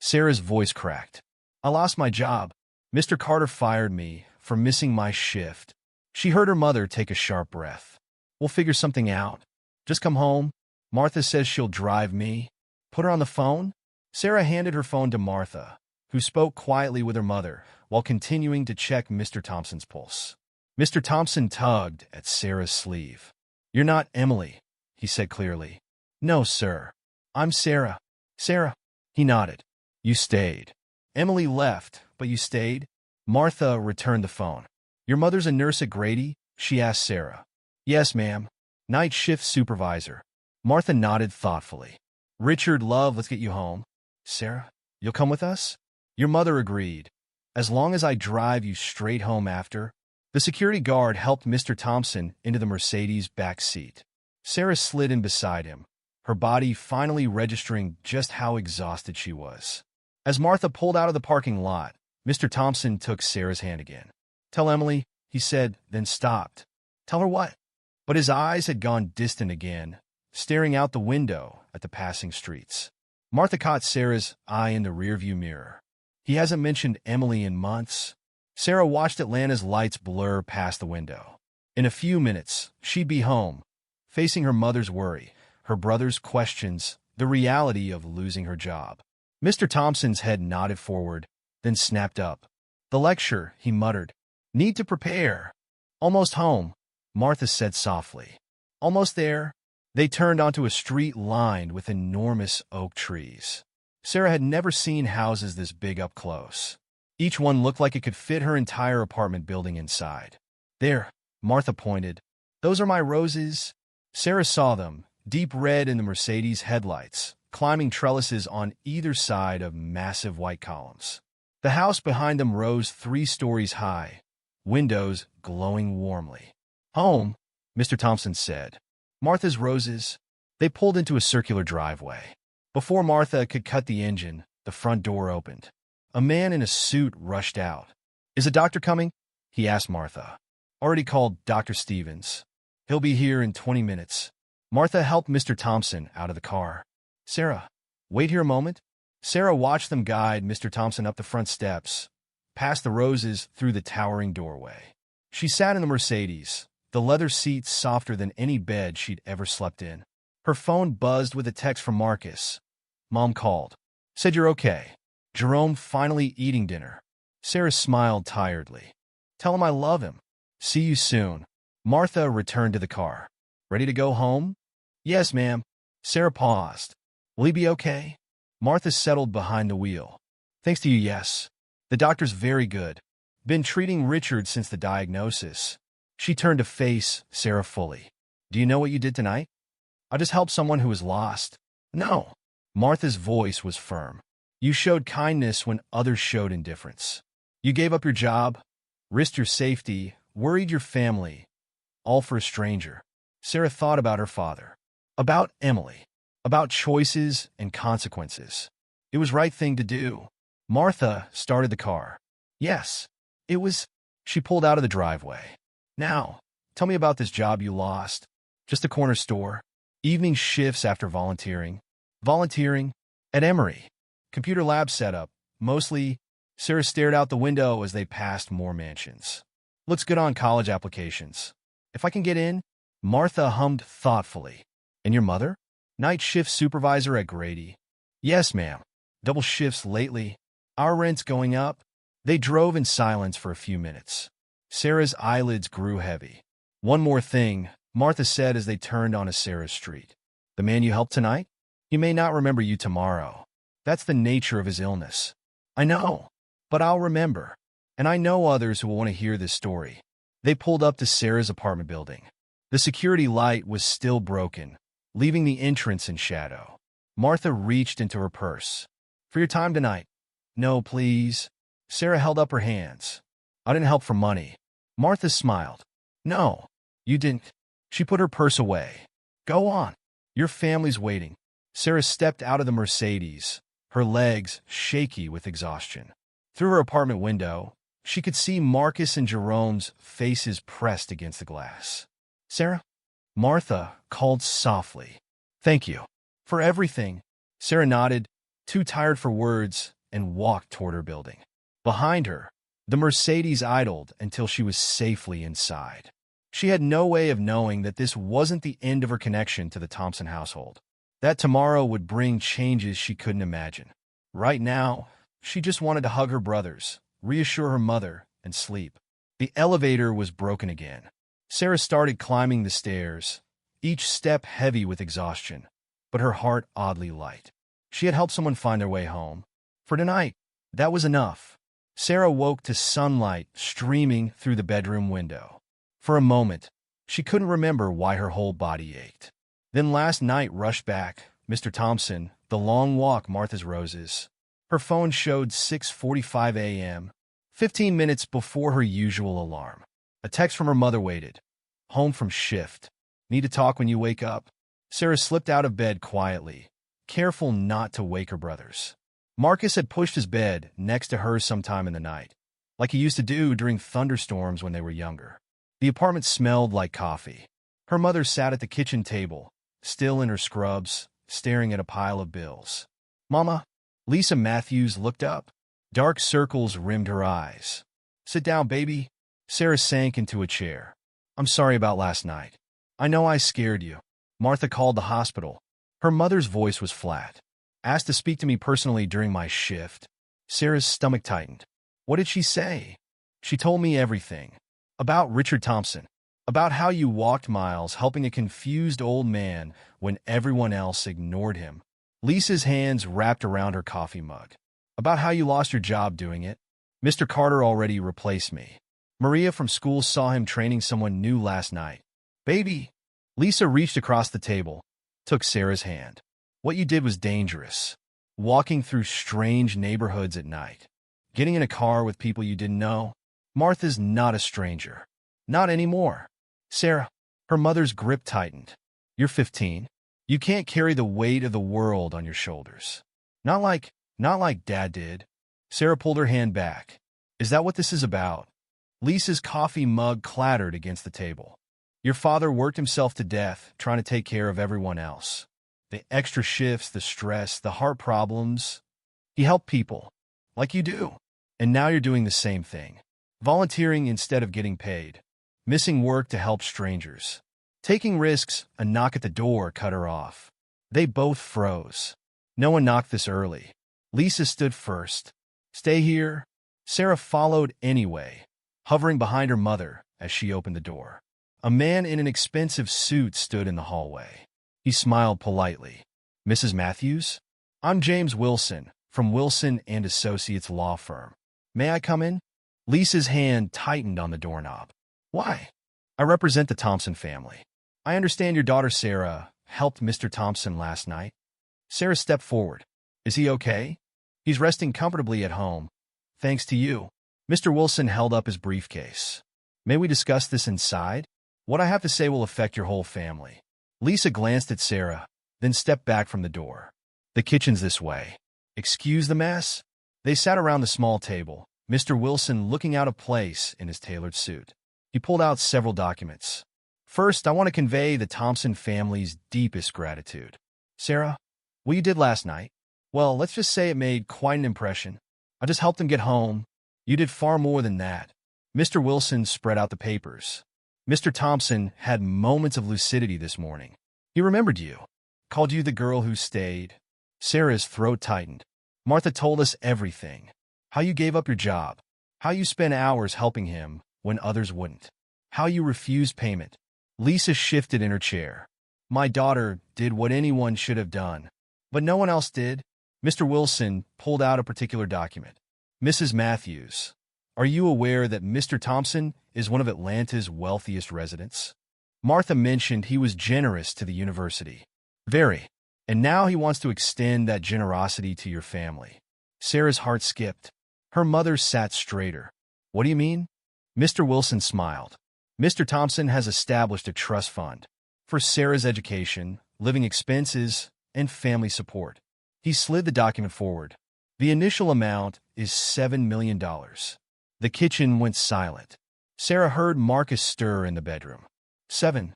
Sarah's voice cracked. I lost my job. Mr. Carter fired me for missing my shift. She heard her mother take a sharp breath. We'll figure something out. Just come home. Martha says she'll drive me. Put her on the phone? Sarah handed her phone to Martha, who spoke quietly with her mother while continuing to check Mr. Thompson's pulse. Mr. Thompson tugged at Sarah's sleeve. You're not Emily, he said clearly. No, sir. I'm Sarah. Sarah. He nodded. You stayed. Emily left, but you stayed? Martha returned the phone. Your mother's a nurse at Grady? She asked Sarah. Yes, ma'am. Night shift supervisor. Martha nodded thoughtfully. Richard, love, let's get you home. Sarah, you'll come with us? Your mother agreed. As long as I drive you straight home after. The security guard helped Mr. Thompson into the Mercedes' back seat. Sarah slid in beside him, her body finally registering just how exhausted she was. As Martha pulled out of the parking lot, Mr. Thompson took Sarah's hand again. Tell Emily, he said, then stopped. Tell her what? But his eyes had gone distant again, staring out the window at the passing streets. Martha caught Sarah's eye in the rearview mirror. He hasn't mentioned Emily in months. Sarah watched Atlanta's lights blur past the window. In a few minutes, she'd be home, facing her mother's worry, her brother's questions, the reality of losing her job. Mr. Thompson's head nodded forward, then snapped up. The lecture, he muttered. Need to prepare. Almost home, Martha said softly. Almost there. They turned onto a street lined with enormous oak trees. Sarah had never seen houses this big up close. Each one looked like it could fit her entire apartment building inside. There, Martha pointed. Those are my roses. Sarah saw them, deep red in the Mercedes headlights, climbing trellises on either side of massive white columns. The house behind them rose 3 stories high, windows glowing warmly. Home, Mr. Thompson said. Martha's roses. They pulled into a circular driveway. Before Martha could cut the engine, the front door opened. A man in a suit rushed out. Is a doctor coming? He asked Martha. Already called Dr. Stevens. He'll be here in 20 minutes. Martha helped Mr. Thompson out of the car. Sarah, wait here a moment. Sarah watched them guide Mr. Thompson up the front steps, past the roses through the towering doorway. She sat in the Mercedes, the leather seats softer than any bed she'd ever slept in. Her phone buzzed with a text from Marcus. Mom called. Said you're okay. Jerome finally eating dinner. Sarah smiled tiredly. Tell him I love him. See you soon. Martha returned to the car. Ready to go home? Yes, ma'am. Sarah paused. Will he be okay? Martha settled behind the wheel. Thanks to you, yes. The doctor's very good. Been treating Richard since the diagnosis. She turned to face Sarah fully. Do you know what you did tonight? I just helped someone who was lost. No. Martha's voice was firm. You showed kindness when others showed indifference. You gave up your job, risked your safety, worried your family, all for a stranger. Sarah thought about her father, about Emily, about choices and consequences. It was the right thing to do. Martha started the car. Yes, it was. She pulled out of the driveway. Now, tell me about this job you lost. Just a corner store. Evening shifts after volunteering. Volunteering at Emory. Computer lab setup. Mostly, Sarah stared out the window as they passed more mansions. Looks good on college applications. If I can get in, Martha hummed thoughtfully. And your mother? Night shift supervisor at Grady. Yes, ma'am. Double shifts lately. Our rent's going up. They drove in silence for a few minutes. Sarah's eyelids grew heavy. One more thing, Martha said as they turned onto Sarah's street. The man you helped tonight? He may not remember you tomorrow. That's the nature of his illness. I know, but I'll remember. And I know others who will want to hear this story. They pulled up to Sarah's apartment building. The security light was still broken, leaving the entrance in shadow. Martha reached into her purse. For your time tonight. No, please. Sarah held up her hands. I didn't help for money. Martha smiled. No, you didn't. She put her purse away. Go on. Your family's waiting. Sarah stepped out of the Mercedes, her legs shaky with exhaustion. Through her apartment window, she could see Marcus and Jerome's faces pressed against the glass. Sarah? Martha called softly. Thank you. For everything. Sarah nodded, too tired for words, and walked toward her building. Behind her, the Mercedes idled until she was safely inside. She had no way of knowing that this wasn't the end of her connection to the Thompson household. That tomorrow would bring changes she couldn't imagine. Right now, she just wanted to hug her brothers, reassure her mother, and sleep. The elevator was broken again. Sarah started climbing the stairs, each step heavy with exhaustion, but her heart oddly light. She had helped someone find their way home. For tonight, that was enough. Sarah woke to sunlight streaming through the bedroom window. For a moment, she couldn't remember why her whole body ached. Then last night rushed back, Mr. Thompson, the long walk, Martha's roses. Her phone showed 6:45 a.m., 15 minutes before her usual alarm. A text from her mother waited. Home from shift. Need to talk when you wake up. Sarah slipped out of bed quietly, careful not to wake her brothers. Marcus had pushed his bed next to hers sometime in the night, like he used to do during thunderstorms when they were younger. The apartment smelled like coffee. Her mother sat at the kitchen table, still in her scrubs, staring at a pile of bills. Mama? Lisa Matthews looked up. Dark circles rimmed her eyes. Sit down, baby. Sarah sank into a chair. I'm sorry about last night. I know I scared you. Martha called the hospital. Her mother's voice was flat. Asked to speak to me personally during my shift. Sarah's stomach tightened. What did she say? She told me everything. About Richard Thompson. About how you walked miles helping a confused old man when everyone else ignored him. Lisa's hands wrapped around her coffee mug. About how you lost your job doing it. Mr. Carter already replaced me. Maria from school saw him training someone new last night. Baby. Lisa reached across the table, took Sarah's hand. What you did was dangerous. Walking through strange neighborhoods at night. Getting in a car with people you didn't know. Martha's not a stranger. Not anymore. Sarah, her mother's grip tightened. You're 15. You can't carry the weight of the world on your shoulders. Not like Dad did. Sarah pulled her hand back. Is that what this is about? Lisa's coffee mug clattered against the table. Your father worked himself to death trying to take care of everyone else. The extra shifts, the stress, the heart problems. He helped people, like you do. And now you're doing the same thing. Volunteering instead of getting paid. Missing work to help strangers. Taking risks, a knock at the door cut her off. They both froze. No one knocked this early. Lisa stood first. Stay here. Sarah followed anyway, hovering behind her mother as she opened the door. A man in an expensive suit stood in the hallway. He smiled politely. Mrs. Matthews? I'm James Wilson, from Wilson and Associates Law Firm. May I come in? Lisa's hand tightened on the doorknob. Why? I represent the Thompson family. I understand your daughter Sarah helped Mr. Thompson last night. Sarah stepped forward. Is he okay? He's resting comfortably at home. Thanks to you. Mr. Wilson held up his briefcase. May we discuss this inside? What I have to say will affect your whole family. Lisa glanced at Sarah, then stepped back from the door. The kitchen's this way. Excuse the mess? They sat around the small table, Mr. Wilson looking out of place in his tailored suit. He pulled out several documents. First, I want to convey the Thompson family's deepest gratitude. Sarah, what you did last night? Well, let's just say it made quite an impression. I just helped him get home. You did far more than that. Mr. Wilson spread out the papers. Mr. Thompson had moments of lucidity this morning. He remembered you. Called you the girl who stayed. Sarah's throat tightened. Martha told us everything. How you gave up your job. How you spent hours helping him when others wouldn't. How you refused payment. Lisa shifted in her chair. My daughter did what anyone should have done, but no one else did. Mr. Wilson pulled out a particular document. Mrs. Matthews, are you aware that Mr. Thompson is one of Atlanta's wealthiest residents? Martha mentioned he was generous to the university. Very. And now he wants to extend that generosity to your family. Sarah's heart skipped. Her mother sat straighter. What do you mean? Mr. Wilson smiled. Mr. Thompson has established a trust fund for Sarah's education, living expenses, and family support. He slid the document forward. The initial amount is $7 million. The kitchen went silent. Sarah heard Marcus stir in the bedroom. 7.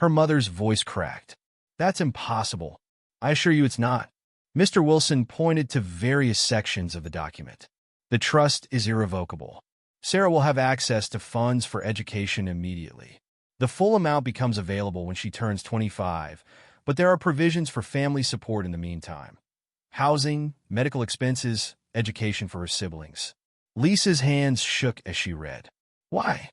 Her mother's voice cracked. That's impossible. I assure you it's not. Mr. Wilson pointed to various sections of the document. The trust is irrevocable. Sarah will have access to funds for education immediately. The full amount becomes available when she turns 25, but there are provisions for family support in the meantime. Housing, medical expenses, education for her siblings. Lisa's hands shook as she read. Why?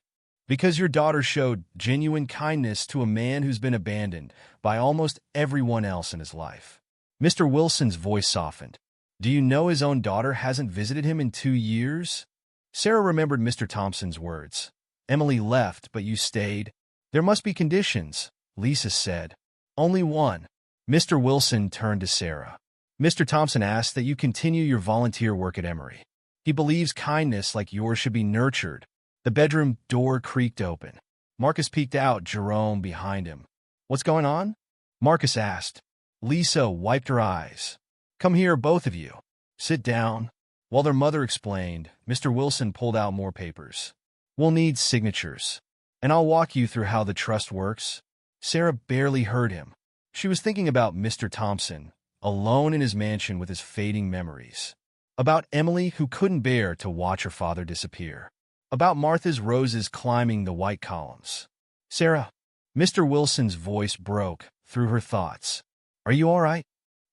Because your daughter showed genuine kindness to a man who's been abandoned by almost everyone else in his life. Mr. Wilson's voice softened. Do you know his own daughter hasn't visited him in 2 years? Sarah remembered Mr. Thompson's words. Emily left, but you stayed. There must be conditions, Lisa said. Only one. Mr. Wilson turned to Sarah. Mr. Thompson asked that you continue your volunteer work at Emory. He believes kindness like yours should be nurtured. The bedroom door creaked open. Marcus peeked out, Jerome behind him. What's going on? Marcus asked. Lisa wiped her eyes. Come here, both of you. Sit down. While their mother explained, Mr. Wilson pulled out more papers. We'll need signatures. And I'll walk you through how the trust works. Sarah barely heard him. She was thinking about Mr. Thompson, alone in his mansion with his fading memories. About Emily, who couldn't bear to watch her father disappear. About Martha's roses climbing the white columns. Sarah, Mr. Wilson's voice broke through her thoughts. Are you all right?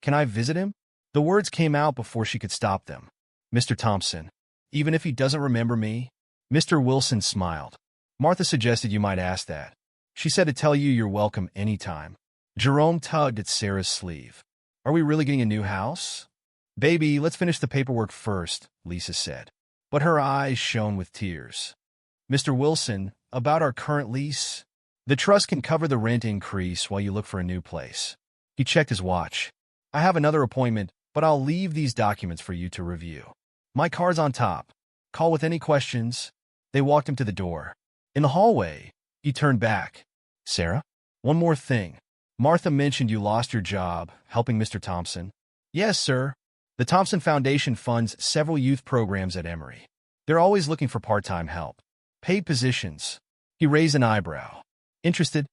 Can I visit him? The words came out before she could stop them. Mr. Thompson, even if he doesn't remember me? Mr. Wilson smiled. Martha suggested you might ask that. She said to tell you you're welcome anytime. Jerome tugged at Sarah's sleeve. Are we really getting a new house? Baby, let's finish the paperwork first, Lisa said. But her eyes shone with tears. Mr. Wilson, about our current lease? The trust can cover the rent increase while you look for a new place. He checked his watch. I have another appointment, but I'll leave these documents for you to review. My card's on top. Call with any questions. They walked him to the door. In the hallway, he turned back. Sarah? One more thing. Martha mentioned you lost your job helping Mr. Thompson. Yes, sir. The Thompson Foundation funds several youth programs at Emory. They're always looking for part-time help. Paid positions. He raised an eyebrow. Interested?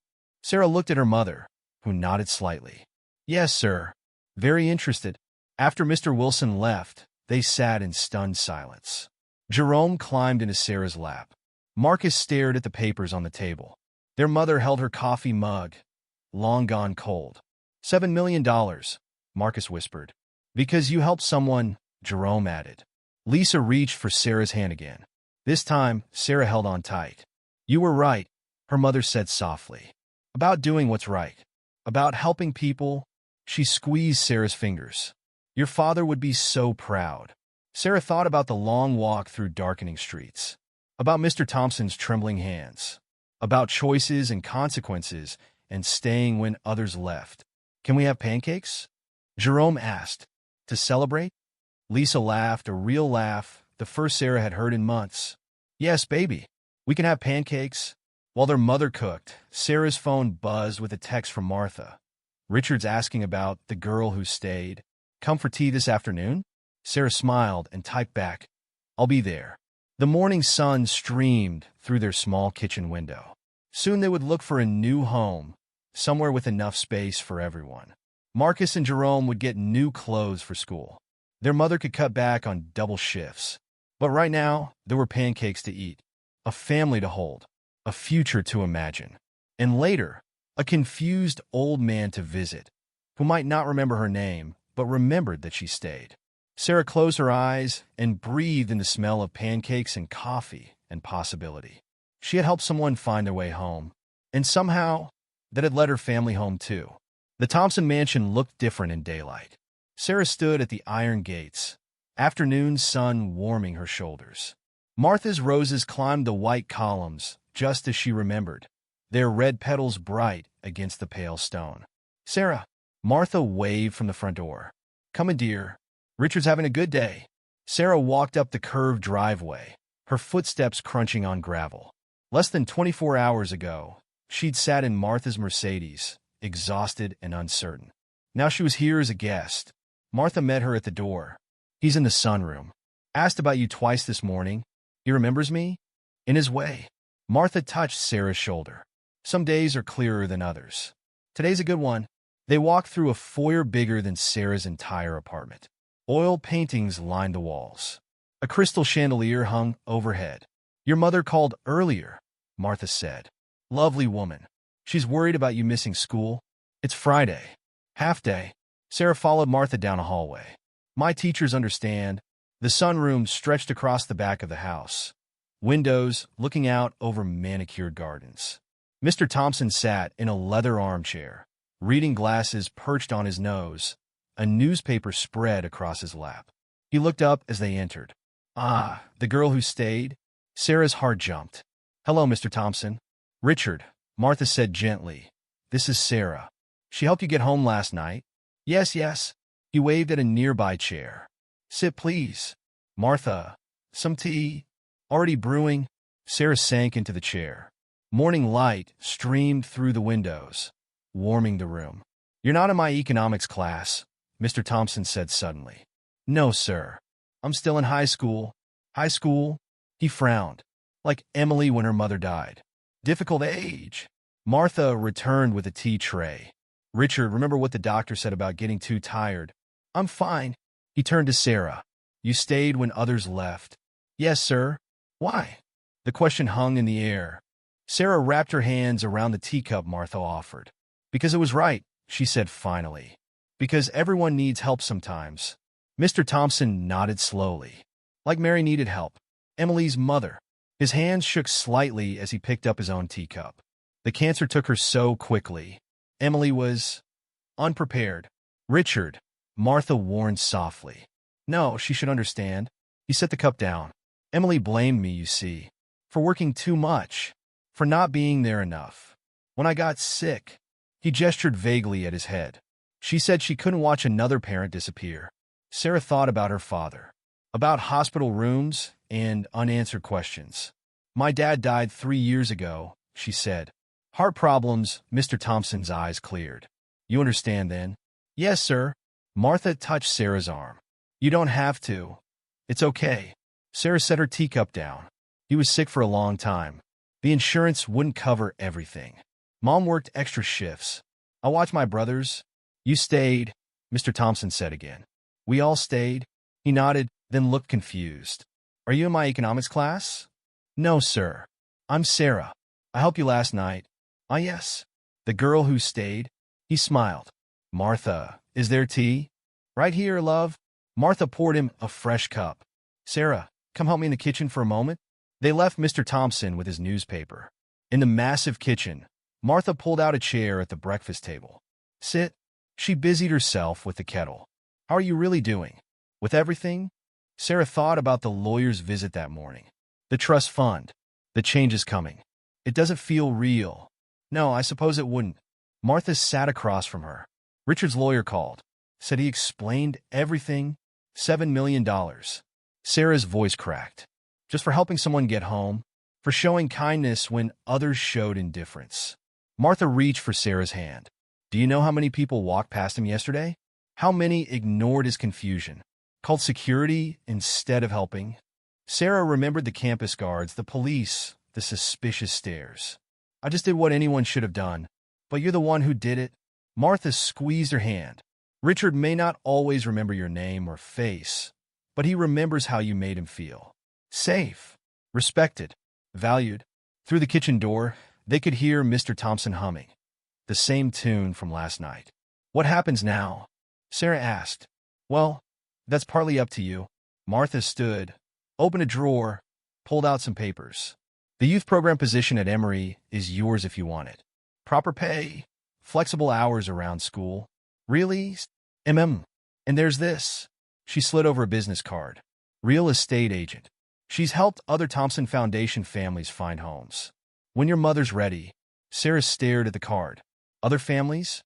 Sarah looked at her mother, who nodded slightly. Yes, sir. Very interested. After Mr. Wilson left, they sat in stunned silence. Jerome climbed into Sarah's lap. Marcus stared at the papers on the table. Their mother held her coffee mug, long gone cold. $7 million, Marcus whispered. Because you helped someone, Jerome added. Lisa reached for Sarah's hand again. This time, Sarah held on tight. You were right, her mother said softly. About doing what's right. About helping people. She squeezed Sarah's fingers. Your father would be so proud. Sarah thought about the long walk through darkening streets. About Mr. Thompson's trembling hands. About choices and consequences and staying when others left. Can we have pancakes? Jerome asked. To celebrate? Lisa laughed, a real laugh, the first Sarah had heard in months. Yes, baby. We can have pancakes. While their mother cooked, Sarah's phone buzzed with a text from Martha. Richard's asking about the girl who stayed. Come for tea this afternoon? Sarah smiled and typed back, I'll be there. The morning sun streamed through their small kitchen window. Soon they would look for a new home, somewhere with enough space for everyone. Marcus and Jerome would get new clothes for school. Their mother could cut back on double shifts. But right now, there were pancakes to eat, a family to hold, a future to imagine. And later, a confused old man to visit, who might not remember her name, but remembered that she stayed. Sarah closed her eyes and breathed in the smell of pancakes and coffee and possibility. She had helped someone find their way home, and somehow, that had led her family home too. The Thompson mansion looked different in daylight. Sarah stood at the iron gates, afternoon sun warming her shoulders. Martha's roses climbed the white columns, just as she remembered, their red petals bright against the pale stone. Sarah, Martha waved from the front door. Come in, dear. Richard's having a good day. Sarah walked up the curved driveway, her footsteps crunching on gravel. Less than 24 hours ago, she'd sat in Martha's Mercedes, exhausted and uncertain. Now she was here as a guest. Martha met her at the door. He's in the sunroom. Asked about you twice this morning. He remembers me? In his way. Martha touched Sarah's shoulder. Some days are clearer than others. Today's a good one. They walked through a foyer bigger than Sarah's entire apartment. Oil paintings lined the walls. A crystal chandelier hung overhead. Your mother called earlier, Martha said. Lovely woman. She's worried about you missing school. It's Friday. Half day. Sarah followed Martha down a hallway. My teachers understand. The sunroom stretched across the back of the house. Windows looking out over manicured gardens. Mr. Thompson sat in a leather armchair, reading glasses perched on his nose, a newspaper spread across his lap. He looked up as they entered. Ah, the girl who stayed? Sarah's heart jumped. Hello, Mr. Thompson. Richard, Martha said gently. This is Sarah. She helped you get home last night? Yes, yes. He waved at a nearby chair. Sit, please. Martha, some tea? Already brewing? Sarah sank into the chair. Morning light streamed through the windows, warming the room. You're not in my economics class, Mr. Thompson said suddenly. No, sir. I'm still in high school. High school? He frowned. Like Emily when her mother died. Difficult age. Martha returned with a tea tray. Richard, remember what the doctor said about getting too tired? I'm fine. He turned to Sarah. You stayed when others left. Yes, sir. Why? The question hung in the air. Sarah wrapped her hands around the teacup Martha offered. Because it was right, she said finally. Because everyone needs help sometimes. Mr. Thompson nodded slowly. Like Mary needed help. Emily's mother. His hands shook slightly as he picked up his own teacup. The cancer took her so quickly. Emily was unprepared. Richard, Martha warned softly. No, she should understand. He set the cup down. Emily blamed me, you see, for working too much, for not being there enough. When I got sick, he gestured vaguely at his head. She said she couldn't watch another parent disappear. Sarah thought about her father, about hospital rooms and unanswered questions. My dad died 3 years ago, she said. Heart problems. Mr. Thompson's eyes cleared. You understand then? Yes, sir. Martha touched Sarah's arm. You don't have to. It's okay. Sarah set her teacup down. He was sick for a long time. The insurance wouldn't cover everything. Mom worked extra shifts. I watched my brothers. You stayed, Mr. Thompson said again. We all stayed. He nodded, then looked confused. Are you in my economics class? No, sir. I'm Sarah. I helped you last night. Ah, yes. The girl who stayed. He smiled. Martha, is there tea? Right here, love. Martha poured him a fresh cup. Sarah, come help me in the kitchen for a moment. They left Mr. Thompson with his newspaper. In the massive kitchen, Martha pulled out a chair at the breakfast table. Sit. She busied herself with the kettle. How are you really doing? With everything? Sarah thought about the lawyer's visit that morning. The trust fund. The change is coming. It doesn't feel real. No, I suppose it wouldn't. Martha sat across from her. Richard's lawyer called. Said he explained everything. $7 million. Sarah's voice cracked. Just for helping someone get home. For showing kindness when others showed indifference. Martha reached for Sarah's hand. Do you know how many people walked past him yesterday? How many ignored his confusion? Called security instead of helping? Sarah remembered the campus guards, the police, the suspicious stares. I just did what anyone should have done. But you're the one who did it. Martha squeezed her hand. Richard may not always remember your name or face, but he remembers how you made him feel. Safe, respected, valued. Through the kitchen door, they could hear Mr. Thompson humming. The same tune from last night. What happens now? Sarah asked. Well, that's partly up to you. Martha stood, opened a drawer, pulled out some papers. The youth program position at Emory is yours if you want it. Proper pay, flexible hours around school. Really? And there's this. She slid over a business card. Real estate agent. She's helped other Thompson Foundation families find homes. When your mother's ready. Sarah stared at the card. Other families?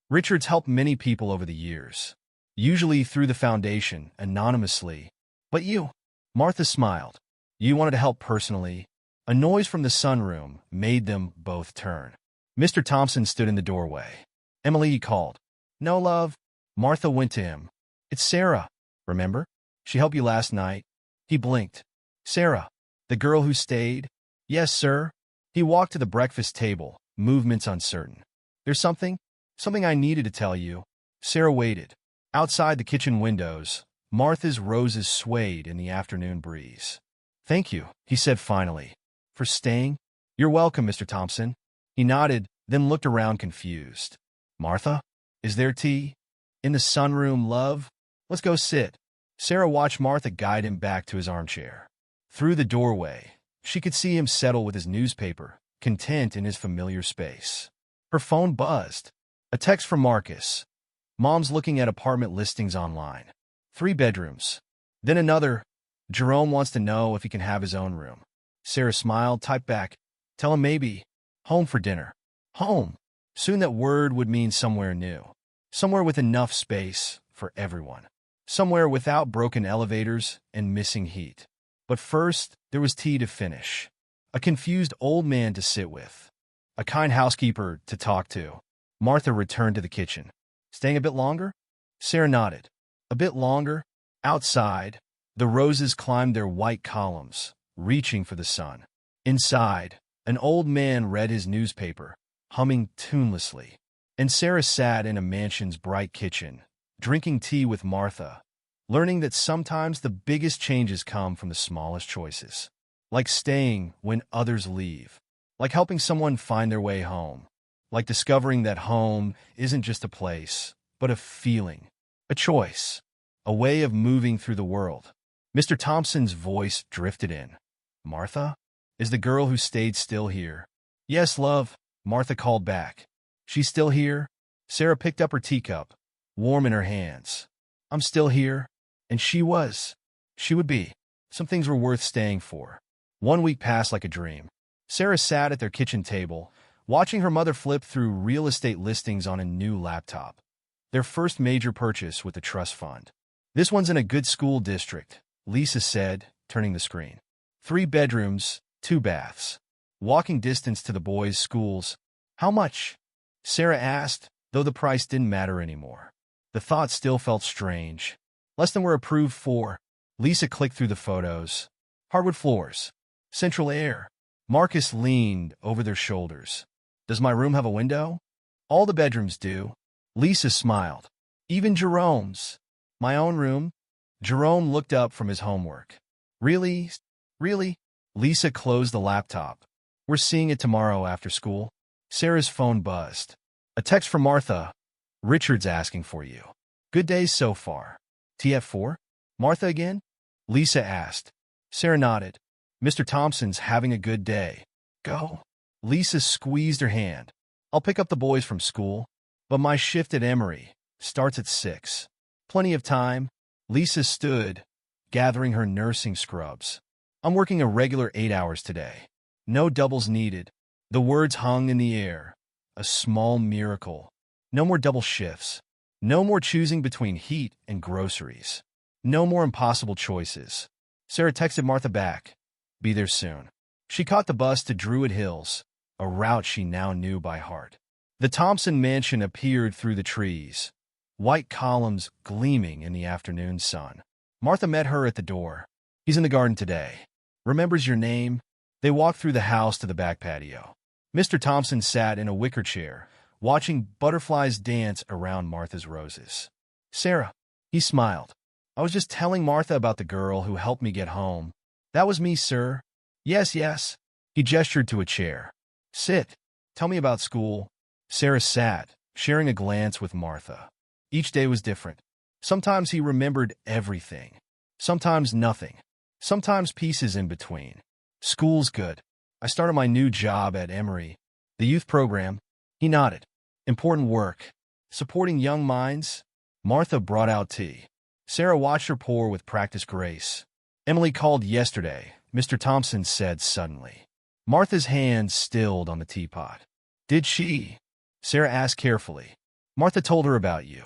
Richard's helped many people over the years. Usually through the foundation, anonymously. But you? Martha smiled. You wanted to help personally. A noise from the sunroom made them both turn. Mr. Thompson stood in the doorway. Emily, he called. No, love. Martha went to him. It's Sarah. Remember? She helped you last night. He blinked. Sarah, the girl who stayed? Yes, sir. He walked to the breakfast table, movements uncertain. There's something I needed to tell you. Sarah waited. Outside the kitchen windows, Martha's roses swayed in the afternoon breeze. Thank you, he said finally. For staying? You're welcome, Mr. Thompson. He nodded, then looked around confused. Martha? Is there tea? In the sunroom, love? Let's go sit. Sarah watched Martha guide him back to his armchair. Through the doorway, she could see him settle with his newspaper, content in his familiar space. Her phone buzzed. A text from Marcus. Mom's looking at apartment listings online. 3 bedrooms. Then another. Jerome wants to know if he can have his own room. Sarah smiled, typed back. Tell him maybe. Home for dinner. Home. Soon that word would mean somewhere new. Somewhere with enough space for everyone. Somewhere without broken elevators and missing heat. But first, there was tea to finish. A confused old man to sit with. A kind housekeeper to talk to. Martha returned to the kitchen. Staying a bit longer? Sarah nodded. A bit longer. Outside, the roses climbed their white columns, reaching for the sun. Inside, an old man read his newspaper, humming tunelessly. And Sarah sat in a mansion's bright kitchen, drinking tea with Martha, learning that sometimes the biggest changes come from the smallest choices. Like staying when others leave. like helping someone find their way home, like discovering that home isn't just a place, but a feeling, a choice, a way of moving through the world. Mr. Thompson's voice drifted in. Martha? Is the girl who stayed still here? Yes, love, Martha called back. She's still here? Sarah picked up her teacup, warm in her hands. I'm still here. And she was. She would be. Some things were worth staying for. 1 week passed like a dream. Sarah sat at their kitchen table, watching her mother flip through real estate listings on a new laptop. Their first major purchase with the trust fund. This one's in a good school district, Lisa said, turning the screen. 3 bedrooms, 2 baths. Walking distance to the boys' schools. How much? Sarah asked, though the price didn't matter anymore. The thought still felt strange. Less than we're approved for. Lisa clicked through the photos. Hardwood floors. Central air. Marcus leaned over their shoulders. Does my room have a window? All the bedrooms do. Lisa smiled. Even Jerome's. My own room? Jerome looked up from his homework. Really? Really? Lisa closed the laptop. We're seeing it tomorrow after school. Sarah's phone buzzed. A text from Martha. Richard's asking for you. Good days so far. TF4? Martha again? Lisa asked. Sarah nodded. Mr. Thompson's having a good day. Go. Lisa squeezed her hand. I'll pick up the boys from school, but my shift at Emory starts at 6. Plenty of time. Lisa stood, gathering her nursing scrubs. I'm working a regular 8 hours today. No doubles needed. The words hung in the air. A small miracle. No more double shifts. No more choosing between heat and groceries. No more impossible choices. Sarah texted Martha back. Be there soon. She caught the bus to Druid Hills, a route she now knew by heart. The Thompson mansion appeared through the trees, white columns gleaming in the afternoon sun. Martha met her at the door. He's in the garden today. Remembers your name? They walked through the house to the back patio. Mr. Thompson sat in a wicker chair, watching butterflies dance around Martha's roses. Sarah, he smiled. I was just telling Martha about the girl who helped me get home. That was me, sir. Yes, yes. He gestured to a chair. Sit. Tell me about school. Sarah sat, sharing a glance with Martha. Each day was different. Sometimes he remembered everything. Sometimes nothing. Sometimes pieces in between. School's good. I started my new job at Emory. The youth program. He nodded. Important work. Supporting young minds. Martha brought out tea. Sarah watched her pour with practiced grace. Emily called yesterday, Mr. Thompson said suddenly. Martha's hand stilled on the teapot. Did she? Sarah asked carefully. Martha told her about you.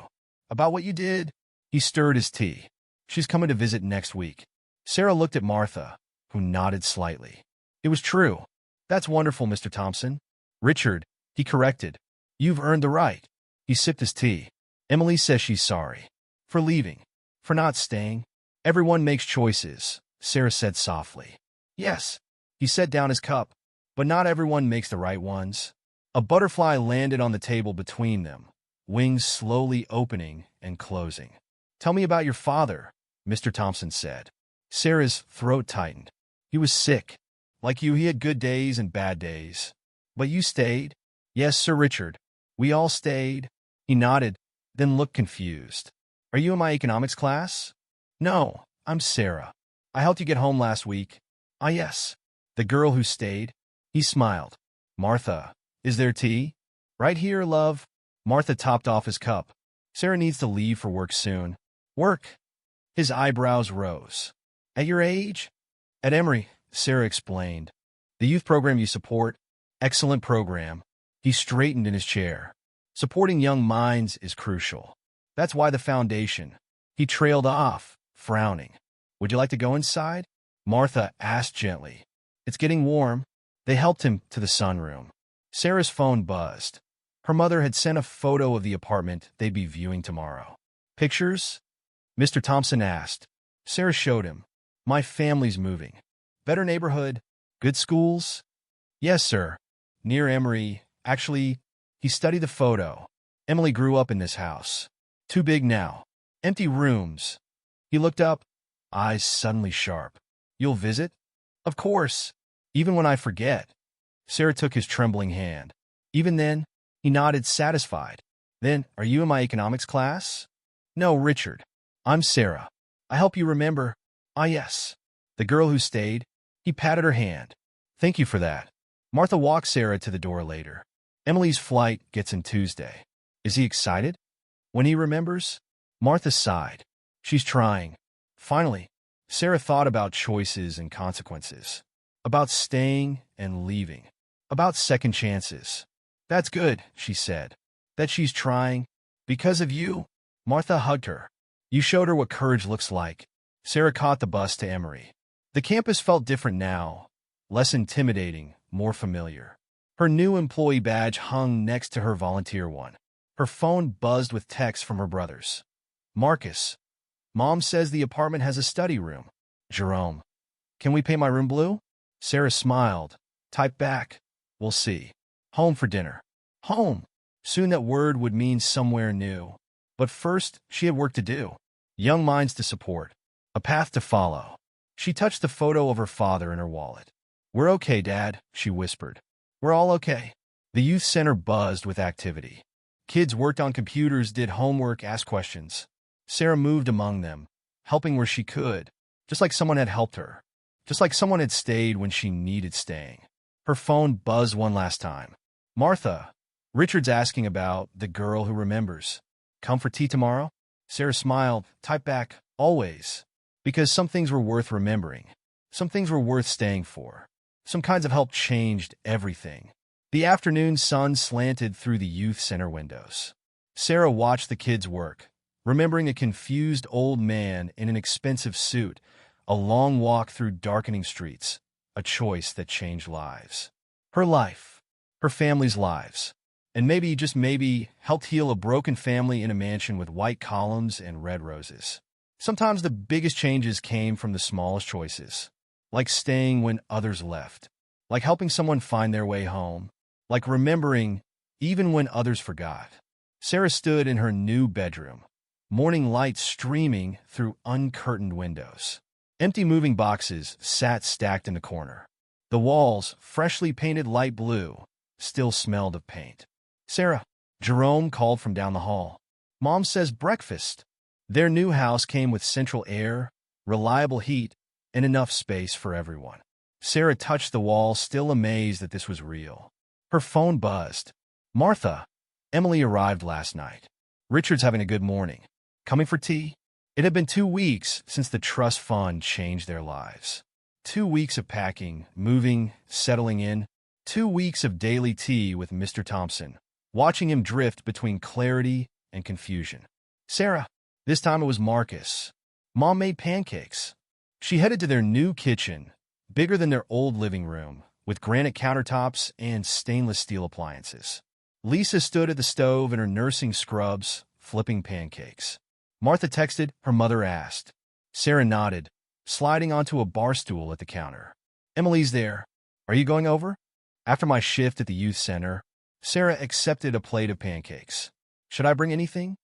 About what you did? He stirred his tea. She's coming to visit next week. Sarah looked at Martha, who nodded slightly. It was true. That's wonderful, Mr. Thompson. Richard, he corrected. You've earned the right. He sipped his tea. Emily says she's sorry. For leaving. For not staying. Everyone makes choices, Sarah said softly. Yes. He set down his cup. But not everyone makes the right ones. A butterfly landed on the table between them, wings slowly opening and closing. Tell me about your father, Mr. Thompson said. Sarah's throat tightened. He was sick. Like you, he had good days and bad days. But you stayed? Yes, Sir Richard. We all stayed. He nodded, then looked confused. Are you in my economics class? No, I'm Sarah. I helped you get home last week. Ah, yes. The girl who stayed. He smiled. Martha, is there tea? Right here, love. Martha topped off his cup. Sarah needs to leave for work soon. Work? His eyebrows rose. At your age? At Emory, Sarah explained. The youth program you support? Excellent program. He straightened in his chair. Supporting young minds is crucial. That's why the foundation. He trailed off, frowning. Would you like to go inside? Martha asked gently. It's getting warm. They helped him to the sunroom. Sarah's phone buzzed. Her mother had sent a photo of the apartment they'd be viewing tomorrow. Pictures? Mr. Thompson asked. Sarah showed him. My family's moving. Better neighborhood. Good schools? Yes, sir. Near Emory. Actually, he studied the photo. Emily grew up in this house. Too big now. Empty rooms. He looked up, eyes suddenly sharp. You'll visit? Of course. Even when I forget. Sarah took his trembling hand. Even then, he nodded, satisfied. Then, are you in my economics class? No, Richard. I'm Sarah. I help you remember. Ah, yes. The girl who stayed. He patted her hand. Thank you for that. Martha walked Sarah to the door later. Emily's flight gets in Tuesday. Is he excited? When he remembers? Martha sighed. She's trying. Finally, Sarah thought about choices and consequences. About staying and leaving. About second chances. That's good, she said. That she's trying. Because of you. Martha hugged her. You showed her what courage looks like. Sarah caught the bus to Emory. The campus felt different now. Less intimidating, more familiar. Her new employee badge hung next to her volunteer one. Her phone buzzed with texts from her brothers. Marcus. Mom says the apartment has a study room. Jerome. Can we paint my room blue? Sarah smiled. Typed back. We'll see. Home for dinner. Home. Soon that word would mean somewhere new. But first, she had work to do. Young minds to support. A path to follow. She touched the photo of her father in her wallet. We're okay, Dad, she whispered. We're all okay. The youth center buzzed with activity. Kids worked on computers, did homework, asked questions. Sarah moved among them, helping where she could, just like someone had helped her, just like someone had stayed when she needed staying. Her phone buzzed one last time. Martha. Richard's asking about the girl who remembers. Come for tea tomorrow? Sarah smiled, typed back, always. Because some things were worth remembering. Some things were worth staying for. Some kinds of help changed everything. The afternoon sun slanted through the youth center windows. Sarah watched the kids work, remembering a confused old man in an expensive suit, a long walk through darkening streets, a choice that changed lives. Her life, her family's lives, and maybe, just maybe, helped heal a broken family in a mansion with white columns and red roses. Sometimes the biggest changes came from the smallest choices, like staying when others left, like helping someone find their way home, like remembering even when others forgot. Sarah stood in her new bedroom, morning light streaming through uncurtained windows. Empty moving boxes sat stacked in the corner. The walls, freshly painted light blue, still smelled of paint. Sarah, Jerome called from down the hall. Mom says breakfast. Their new house came with central air, reliable heat, and enough space for everyone. Sarah touched the wall, still amazed that this was real. Her phone buzzed. Martha. Emily arrived last night. Richard's having a good morning. Coming for tea? It had been 2 weeks since the trust fund changed their lives. 2 weeks of packing, moving, settling in. 2 weeks of daily tea with Mr. Thompson, watching him drift between clarity and confusion. Sarah. This time it was Marcus. Mom made pancakes. She headed to their new kitchen, bigger than their old living room, with granite countertops and stainless steel appliances. Lisa stood at the stove in her nursing scrubs, flipping pancakes. Martha texted, her mother asked. Sarah nodded, sliding onto a bar stool at the counter. Emily's there. Are you going over? After my shift at the youth center, Sarah accepted a plate of pancakes. Should I bring anything?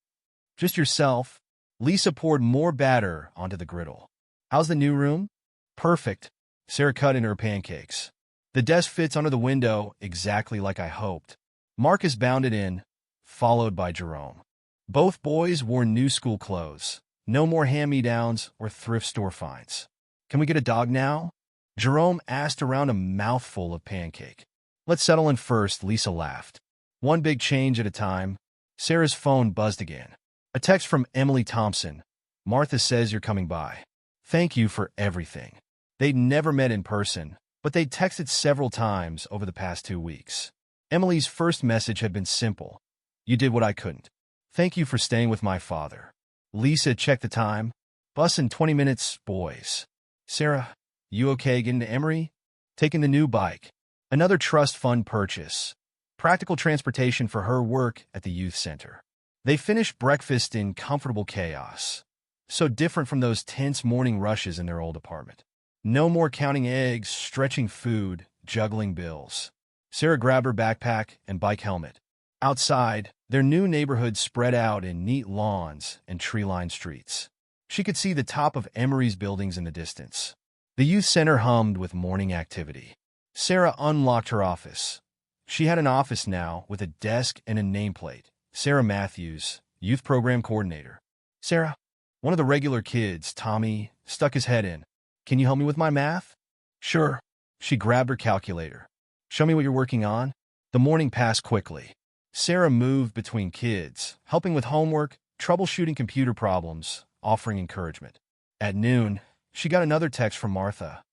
Just yourself. Lisa poured more batter onto the griddle. How's the new room? Perfect. Sarah cut in her pancakes. The desk fits under the window exactly like I hoped. Marcus bounded in, followed by Jerome. Both boys wore new school clothes. No more hand-me-downs or thrift store finds. Can we get a dog now? Jerome asked around a mouthful of pancake. Let's settle in first, Lisa laughed. One big change at a time. Sarah's phone buzzed again. A text from Emily Thompson. Martha says you're coming by. Thank you for everything. They'd never met in person, but they'd texted several times over the past 2 weeks. Emily's first message had been simple. You did what I couldn't. Thank you for staying with my father. Lisa checked the time. Bus in 20 minutes, boys. Sarah, you okay getting to Emory? Taking the new bike. Another trust fund purchase. Practical transportation for her work at the youth center. They finished breakfast in comfortable chaos. So different from those tense morning rushes in their old apartment. No more counting eggs, stretching food, juggling bills. Sarah grabbed her backpack and bike helmet. Outside, their new neighborhood spread out in neat lawns and tree-lined streets. She could see the top of Emory's buildings in the distance. The youth center hummed with morning activity. Sarah unlocked her office. She had an office now with a desk and a nameplate. Sarah Matthews, Youth Program Coordinator. Sarah, one of the regular kids, Tommy, stuck his head in. Can you help me with my math? Sure. She grabbed her calculator. Show me what you're working on. The morning passed quickly. Sarah moved between kids, helping with homework, troubleshooting computer problems, offering encouragement. At noon, she got another text from Martha.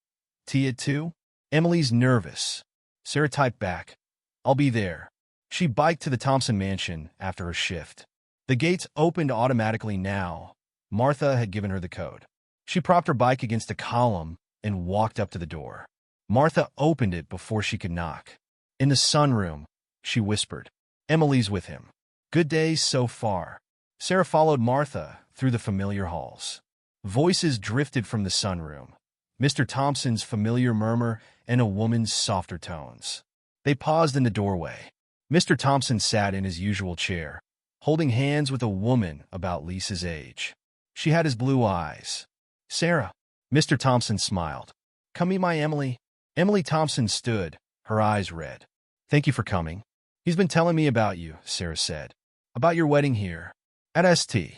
Tea at 2? Emily's nervous. Sarah typed back, I'll be there. She biked to the Thompson mansion after her shift. The gates opened automatically now. Martha had given her the code. She propped her bike against a column and walked up to the door. Martha opened it before she could knock. In the sunroom, she whispered, Emily's with him. Good day so far. Sarah followed Martha through the familiar halls. Voices drifted from the sunroom. Mr. Thompson's familiar murmur and a woman's softer tones. They paused in the doorway. Mr. Thompson sat in his usual chair, holding hands with a woman about Lisa's age. She had his blue eyes. Sarah. Mr. Thompson smiled. Come meet my Emily. Emily Thompson stood, her eyes red. Thank you for coming. He's been telling me about you, Sarah said. About your wedding here. At St.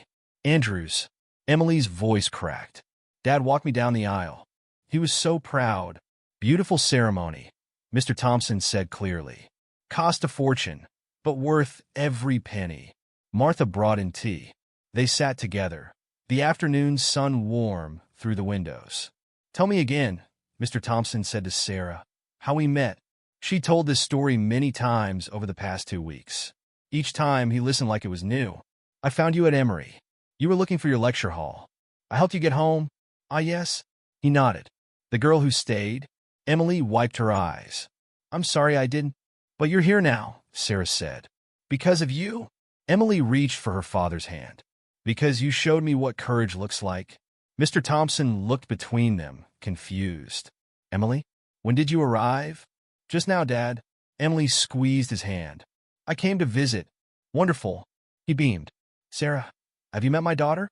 Andrews. Emily's voice cracked. Dad walked me down the aisle. He was so proud. Beautiful ceremony, Mr. Thompson said clearly. Cost a fortune, but worth every penny. Martha brought in tea. They sat together, the afternoon sun warm through the windows. Tell me again, Mr. Thompson said to Sarah, how we met. She told this story many times over the past 2 weeks. Each time he listened like it was new. I found you at Emory. You were looking for your lecture hall. I helped you get home. Ah, yes? He nodded. The girl who stayed? Emily wiped her eyes. I'm sorry I didn't. But you're here now, Sarah said. Because of you? Emily reached for her father's hand. Because you showed me what courage looks like. Mr. Thompson looked between them, confused. Emily, when did you arrive? Just now, Dad. Emily squeezed his hand. I came to visit. Wonderful. He beamed. Sarah, have you met my daughter?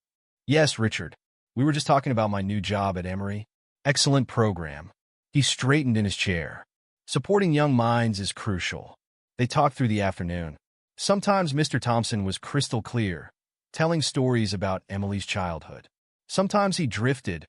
Yes, Richard. We were just talking about my new job at Emory. Excellent program. He straightened in his chair. Supporting young minds is crucial. They talked through the afternoon. Sometimes Mr. Thompson was crystal clear, telling stories about Emily's childhood. Sometimes he drifted,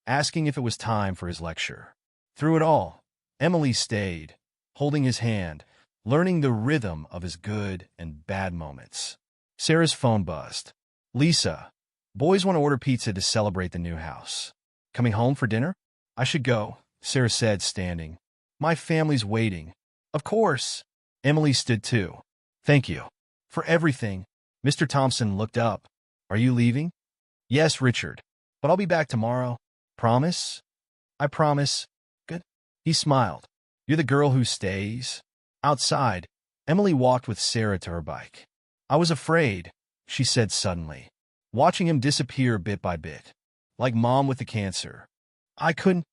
asking if it was time for his lecture. Through it all, Emily stayed, holding his hand, learning the rhythm of his good and bad moments. Sarah's phone buzzed. Lisa, boys want to order pizza to celebrate the new house. Coming home for dinner? I should go, Sarah said, standing. My family's waiting. Of course. Emily stood too. Thank you. For everything. Mr. Thompson looked up. Are you leaving? Yes, Richard. But I'll be back tomorrow. Promise? I promise. Good. He smiled. You're the girl who stays? Outside, Emily walked with Sarah to her bike. I was afraid, she said suddenly, watching him disappear bit by bit, like mom with the cancer. I couldn't.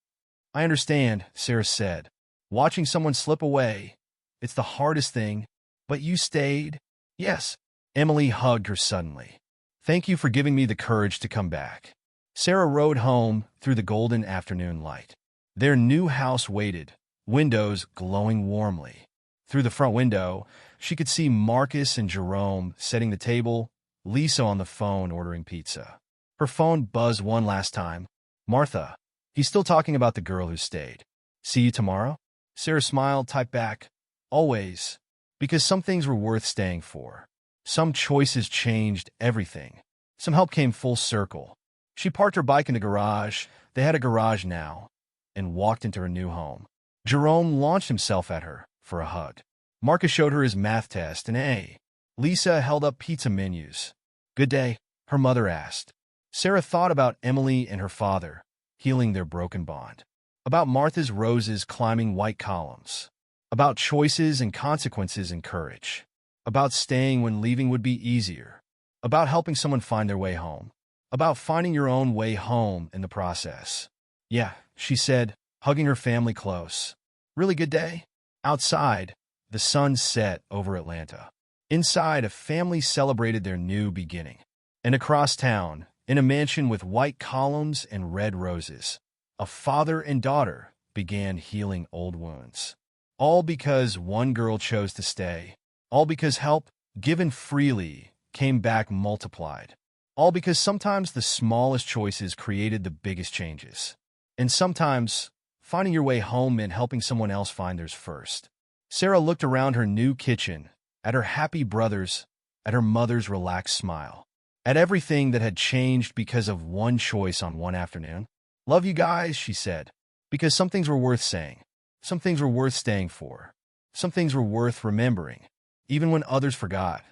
I understand, Sarah said. Watching someone slip away, it's the hardest thing. But you stayed? Yes. Emily hugged her suddenly. Thank you for giving me the courage to come back. Sarah rode home through the golden afternoon light. Their new house waited, windows glowing warmly. Through the front window, she could see Marcus and Jerome setting the table, Lisa on the phone ordering pizza. Her phone buzzed one last time. Martha. He's still talking about the girl who stayed. See you tomorrow? Sarah smiled, typed back. Always. Because some things were worth staying for. Some choices changed everything. Some help came full circle. She parked her bike in the garage. They had a garage now. And walked into her new home. Jerome launched himself at her for a hug. Marcus showed her his math test, an A. Lisa held up pizza menus. Good day, her mother asked. Sarah thought about Emily and her father, healing their broken bond. About Martha's roses climbing white columns. About choices and consequences and courage. About staying when leaving would be easier. About helping someone find their way home. About finding your own way home in the process. Yeah, she said, hugging her family close. Really good day? Outside, the sun set over Atlanta. Inside, a family celebrated their new beginning. And across town, in a mansion with white columns and red roses, a father and daughter began healing old wounds. All because one girl chose to stay. All because help, given freely, came back multiplied. All because sometimes the smallest choices created the biggest changes. And sometimes, finding your way home meant helping someone else find theirs first. Sarah looked around her new kitchen, at her happy brothers, at her mother's relaxed smile, at everything that had changed because of one choice on one afternoon. "Love you guys," she said, because some things were worth saying. Some things were worth staying for. Some things were worth remembering, even when others forgot.